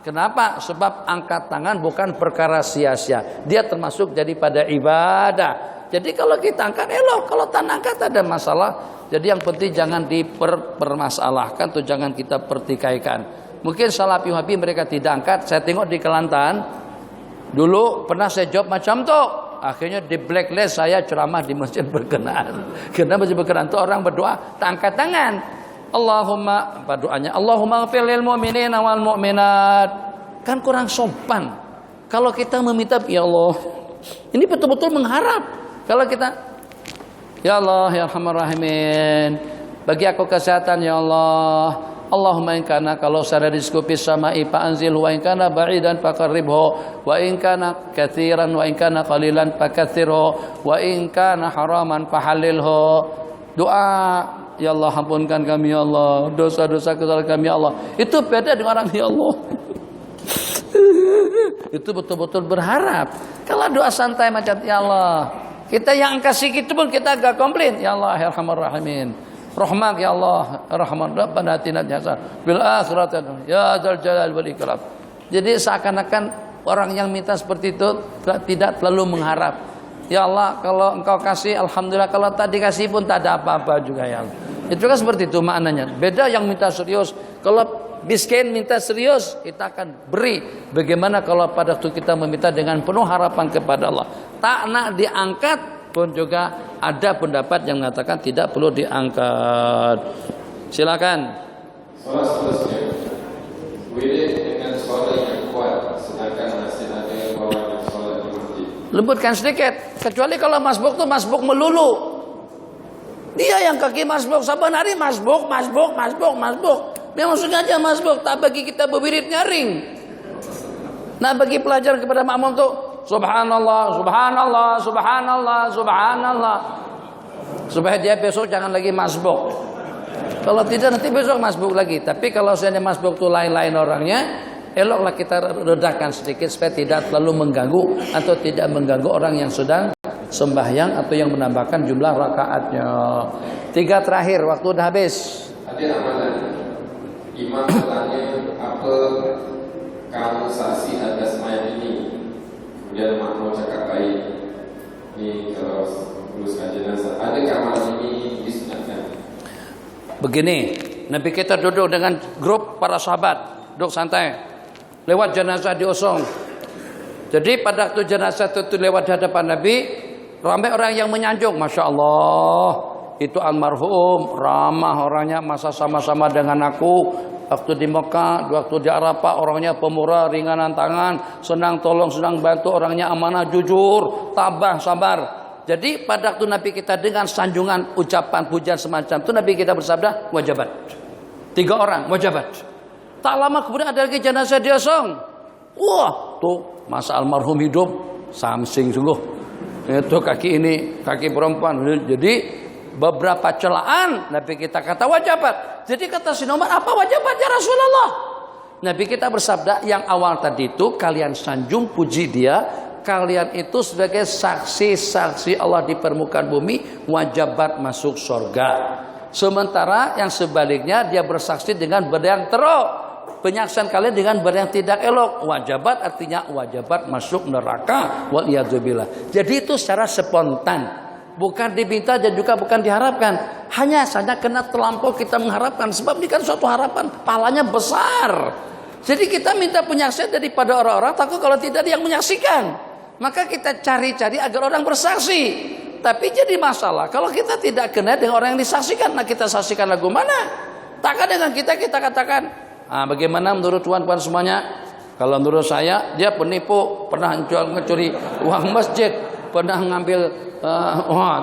Kenapa? Sebab angkat tangan bukan perkara sia-sia. Dia termasuk daripada ibadah. Jadi kalau kita angkat elok, kalau tak angkat ada masalah. Jadi yang penting jangan dipermasalahkan atau jangan kita pertikaikan. Mungkin Salafi Wahabi mereka tidak angkat. Saya tengok di Kelantan, dulu pernah saya jawab macam tu. Akhirnya di blacklist saya ceramah di masjid berkenaan. Karena masjid berkenaan itu orang berdoa tak angkat tangan. Allahumma, apa doanya? Allahumma ighfir lil mu'minina wal mu'minat. Kan kurang sopan. Kalau kita meminta, ya Allah, ini betul-betul mengharap. Kalau kita, ya Allah, ya Arhamar Rahimin, bagi aku kesehatan ya Allah. Allahumma in kana kalau sada rizqu fis sama'i fa anzil wa in kana ba'idan faqarribhu wa in kana katsiran wa in kana qalilan fakatsirhu wa in kana haraman fahalilhu. Doa Ya Allah ampunkan kami ya Allah, dosa-dosa kesalahan kami ya Allah. Itu beda dengan orang ya Allah. Itu betul-betul berharap. Kalau doa santai macam ya Allah, kita yang kasih itu pun kita agak komplain. Ya Allah ya Arhamar Rahimin, rahmat ya Allah, rahmat Rabbana atina hasanah bil akhirati ya dzal jalal wal ikram. Jadi seakan-akan orang yang minta seperti itu tidak terlalu mengharap. Ya Allah, kalau engkau kasih, alhamdulillah. Kalau tak dikasih pun tak ada apa-apa juga ya Allah. Itu kan seperti itu maknanya. Beda yang minta serius. Kalau miskin minta serius, kita akan beri. Bagaimana kalau pada waktu kita meminta dengan penuh harapan kepada Allah, tak nak diangkat pun juga ada pendapat yang mengatakan tidak perlu diangkat. Silakan. Soal seterusnya, wirid dengan suara yang kuat, sedangkan masih ada yang bawa sholat di masjid. Lembutkan sedikit. Kecuali kalau masbuk tuh masbuk melulu. Dia yang kaki masbuk, saban hari masbuk. Memang sengaja masbuk, tak bagi kita berwirid nyaring. Nah bagi pelajar kepada makmum tuh subhanallah, subhanallah, subhanallah, subhanallah. Supaya dia besok jangan lagi masbuk. Kalau tidak nanti besok masbuk lagi. Tapi kalau seandainya masbuk tuh lain-lain orangnya, eloklah kita redakan sedikit supaya tidak terlalu mengganggu atau tidak mengganggu orang yang sedang sembahyang atau yang menambahkan jumlah rakaatnya. 3 terakhir, waktu udah habis. Ada amalan. Imam bertanya apa kamu saksi atas mayat ini. Kemudian makmum cakap baik. Ini kalau luruskan jenazah. Adakah amalan ini disunatkan? Begini, Nabi kita duduk dengan grup para sahabat, duduk santai. Lewat jenazah diusung. Jadi pada waktu jenazah itu lewat di hadapan Nabi, ramai orang yang menyanjung. Masya Allah, itu almarhum, ramah orangnya, masa sama-sama dengan aku. Waktu di Mekah, waktu di Arafah, orangnya pemurah, ringanan tangan, senang tolong, senang bantu, orangnya amanah, jujur, tabah, sabar. Jadi pada waktu Nabi kita dengan sanjungan, ucapan, pujian semacam itu, Nabi kita bersabda, wajabat. 3 orang, wajabat. Tak lama kemudian ada lagi jenazah diosong. Wah, tuh masa almarhum hidup, samsing sungguh. Itu kaki ini, kaki perempuan. Jadi beberapa celaan Nabi kita kata wajabat. Jadi kata si Umar, apa wajabat ya Rasulullah? Nabi kita bersabda, yang awal tadi itu kalian sanjung puji dia, kalian itu sebagai saksi-saksi Allah di permukaan bumi, wajabat masuk surga. Sementara yang sebaliknya dia bersaksi dengan benda yang teruk. Penyaksian kalian dengan benda yang tidak elok, wajabat artinya wajabat masuk neraka, waliyadzubillah. Jadi itu secara spontan, bukan diminta dan juga bukan diharapkan. Hanya saja kena terlampau kita mengharapkan, sebab ini kan suatu harapan, pahalanya besar. Jadi kita minta penyaksian daripada orang-orang, takut kalau tidak ada yang menyaksikan. Maka kita cari-cari agar orang bersaksi. Tapi jadi masalah kalau kita tidak kena dengan orang yang disaksikan. Nah kita saksikan lagu mana? Takkan dengan kita katakan, bagaimana menurut tuan-tuan semuanya? Kalau menurut saya, dia penipu, pernah mencuri uang masjid, pernah ngambil,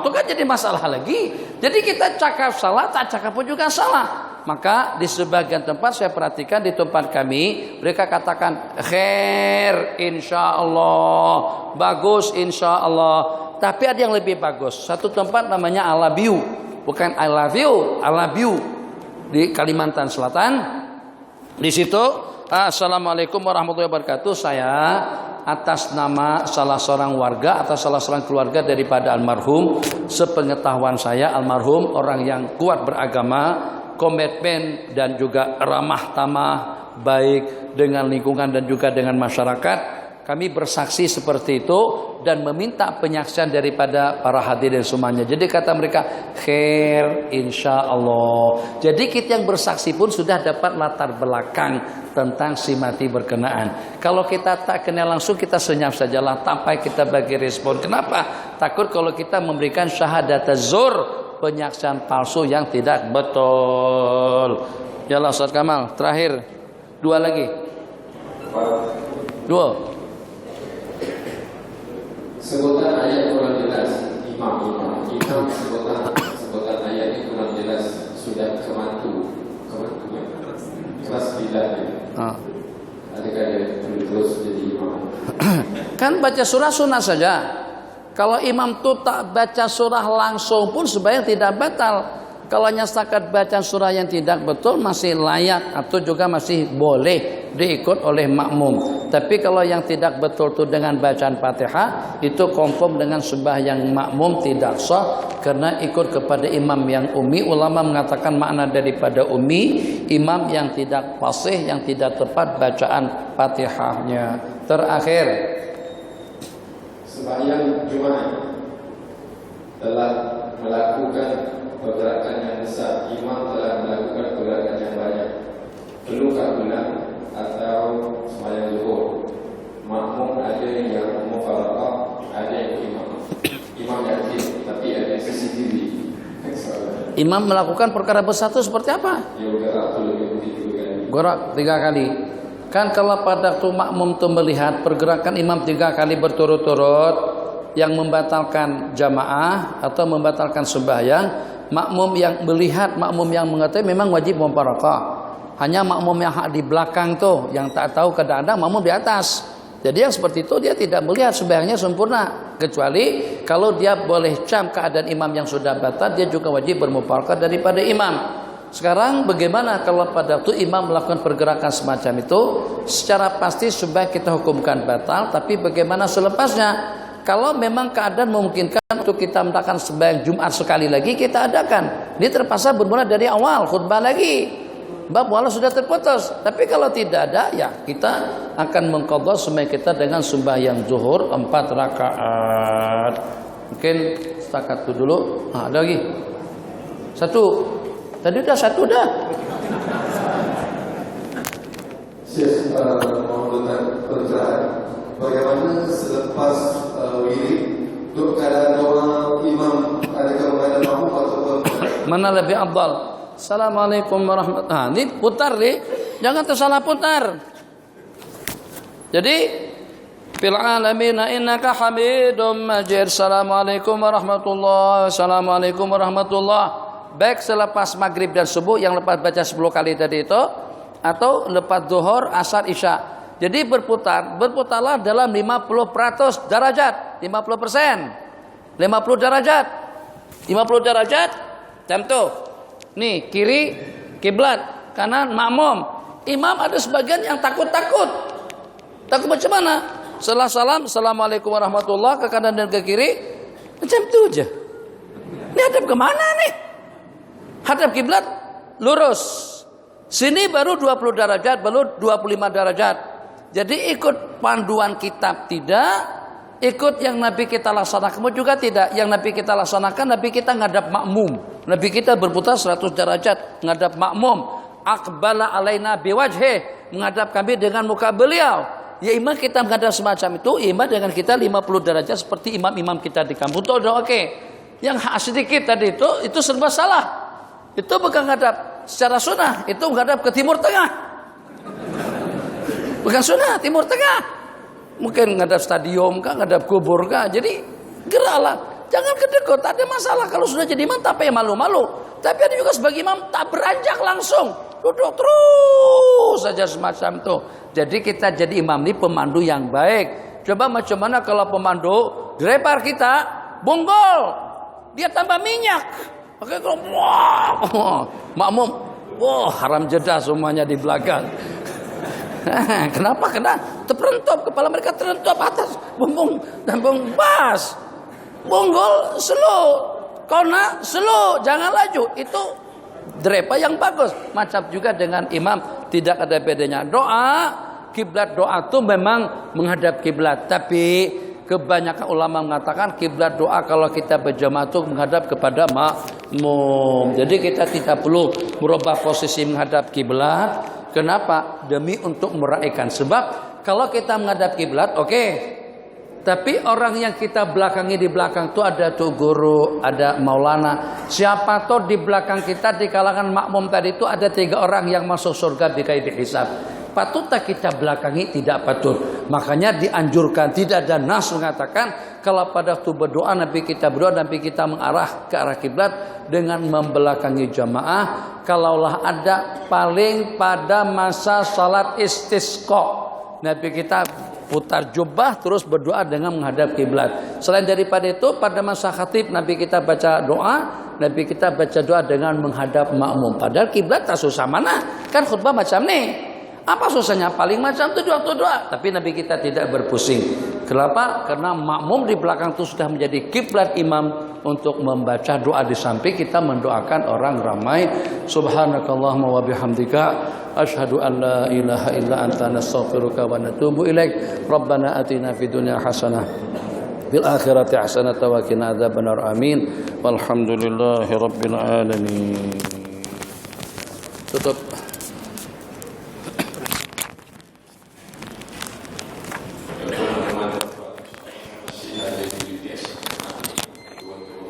itu kan jadi masalah lagi. Jadi kita cakap salah, tak cakap pun juga salah. Maka di sebagian tempat saya perhatikan di tempat kami, mereka katakan khair insyaallah, bagus insyaallah. Tapi ada yang lebih bagus. Satu tempat namanya I love you, bukan I love you, I love you di Kalimantan Selatan. Di situ, assalamualaikum warahmatullahi wabarakatuh. Saya atas nama salah seorang warga atau salah seorang keluarga daripada almarhum, sepengetahuan saya almarhum orang yang kuat beragama, komitmen dan juga ramah tamah, baik dengan lingkungan dan juga dengan masyarakat. Kami bersaksi seperti itu dan meminta penyaksian daripada para hadirin semuanya. Jadi kata mereka, khair insyaallah. Jadi kita yang bersaksi pun sudah dapat latar belakang tentang si mati berkenaan. Kalau kita tak kenal langsung, kita senyap sajalah tanpa kita bagi respon. Kenapa? Takut kalau kita memberikan syahadat zur, penyaksian palsu yang tidak betul. Ya Allah, Ustaz Kamal, terakhir 2 lagi. 2. Sebutan ayat kurang jelas. Imam sebutan ayat ini kurang jelas. Sudah kemantu kelas 9 ya. Adakah dia terus jadi imam? Kan baca surah sunnah saja. Kalau imam itu tak baca surah langsung pun sebenarnya tidak batal. Kalau hanya setakat bacaan surah yang tidak betul masih layak atau juga masih boleh diikut oleh makmum. Tapi kalau yang tidak betul itu dengan bacaan Fatihah itu konform dengan sembahyang makmum tidak sah karena ikut kepada imam yang ummi. Ulama mengatakan makna daripada ummi, imam yang tidak fasih, yang tidak tepat bacaan Fatihahnya. Terakhir, sembahyang Jumat telah melakukan pergerakan yang besar, imam telah melakukan pergerakan yang banyak, perlukah ulang atau sembahyang zuhur? Makmum ada yang mufaraqah, ada yang imam yakin tapi ada CCTV. Imam melakukan perkara besar itu seperti apa? Dia bergerak lebih 3 kali. Gerak 3 kali. Kan kalau pada waktu makmum itu melihat pergerakan imam 3 kali berturut-turut yang membatalkan jamaah atau membatalkan sembahyang, makmum yang melihat, makmum yang mengetahui memang wajib mufaraqah. Hanya makmum yang di belakang tuh yang tak tahu kadang-kadang makmum di atas. Jadi yang seperti itu dia tidak melihat sembahyangnya sempurna, kecuali kalau dia boleh cam keadaan imam yang sudah batal, dia juga wajib bermufaraqah daripada imam. Sekarang bagaimana kalau pada waktu imam melakukan pergerakan semacam itu? Secara pasti sebaik kita hukumkan batal, tapi bagaimana selepasnya? Kalau memang keadaan memungkinkan untuk kita melakukan sembahyang Jumat sekali lagi, kita adakan. Ini terpaksa bermula dari awal khutbah lagi. Bab wala sudah terputus. Tapi kalau tidak ada, ya kita akan mengqadha sembahyang kita dengan sembahyang zuhur 4 rakaat. Mungkin setakat itu dulu. Ada lagi. 1. Tadi udah 1 dah. Syekh mau bertanya pencerahan. Bagaimana selepas wirid untuk keadaan doa imam, adakah menghadap makmum ataupun mana lebih afdal? Assalamualaikum warahmatullahi wabarakatuh. Ini putar nih, jangan tersalah putar. Jadi fil alamin innaka hamidum majid. Assalamualaikum warahmatullahi wabarakatuh. Assalamualaikum warahmatullahi. Baik selepas maghrib dan subuh yang lepas baca 10 kali tadi itu, atau lepas zuhur, asar, isya. Jadi berputarlah dalam 50% derajat, 50%, 50 derajat, 50 derajat. Contoh, nih kiri kiblat, kanan makmum. Imam ada sebagian yang takut macam mana? Setelah salam, assalamualaikum warahmatullah, ke kanan dan ke kiri, macam itu aja. Ini hadap kemana nih? Hadap kiblat lurus. Sini baru 20 derajat, baru 25 derajat. Jadi ikut panduan kitab tidak, ikut yang Nabi kita laksanakan juga tidak. Yang Nabi kita laksanakan, Nabi kita ngadap makmum. Nabi kita berputar 100 derajat ngadap makmum. Aqbala alaina biwajhih, menghadap kami dengan muka beliau. Ya imam kita menghadap semacam itu, imam dengan kita 50 derajat seperti imam-imam kita di kampung. Itu udah oke. Yang sedikit tadi itu serba salah. Itu bukan menghadap secara sunnah, itu menghadap ke timur tengah. Bukan sunnah, timur tengah. Mungkin ngadap stadium kah, ngadap kubur kah. Jadi geraklah, jangan kedekut. Ada masalah kalau sudah jadi imam, tapi malu-malu. Tapi ada juga sebagai imam tak beranjak langsung, duduk terus saja semacam itu. Jadi kita jadi imam ini pemandu yang baik. Coba macam mana kalau pemandu direpar kita bonggol, dia tambah minyak. Oke, kalau wah, makmum, wah haram jeda semuanya di belakang. Kenapa? Karena terperentup, kepala mereka terentup atas bumbung bas. Bonggol slow, kona slow, jangan laju. Itu drepa yang bagus. Macam juga dengan imam, tidak ada bedanya. Doa kiblat, doa itu memang menghadap kiblat, tapi kebanyakan ulama mengatakan kiblat doa kalau kita berjamaah itu menghadap kepada makmum. Jadi kita tidak perlu merubah posisi menghadap kiblat. Kenapa? Demi untuk meraihkan. Sebab kalau kita menghadap kiblat, oke. Tapi orang yang kita belakangi di belakang itu ada tuh guru, ada maulana. Siapa tuh di belakang kita di kalangan makmum tadi itu ada 3 orang yang masuk surga bighairi hisab. Patutkah kita belakangi? Tidak patut. Makanya dianjurkan, tidak ada nas mengatakan kalau pada waktu berdoa Nabi kita berdoa, Nabi kita mengarah ke arah kiblat dengan membelakangi jamaah. Kalaulah ada paling pada masa salat istisqa, Nabi kita putar jubah terus berdoa dengan menghadap kiblat. Selain daripada itu pada masa khatib Nabi kita baca doa Nabi kita baca doa dengan menghadap makmum. Padahal kiblat tak susah mana? Kan khutbah macam nih. Apa susahnya? Paling macam itu doa. Tapi Nabi kita tidak berpusing. Kenapa? Karena makmum di belakang itu sudah menjadi kiblat imam untuk membaca doa di samping, kita mendoakan orang ramai. Subhanakallahumma wa bihamdika asyhadu an la ilaha illa anta nastaghfiruka wa natubu ilaik. Rabbana atina fid dunya hasanah fil akhirati hasanah wa qina adzabannar. Amin. Walhamdulillahi rabbil alamin. Tutup.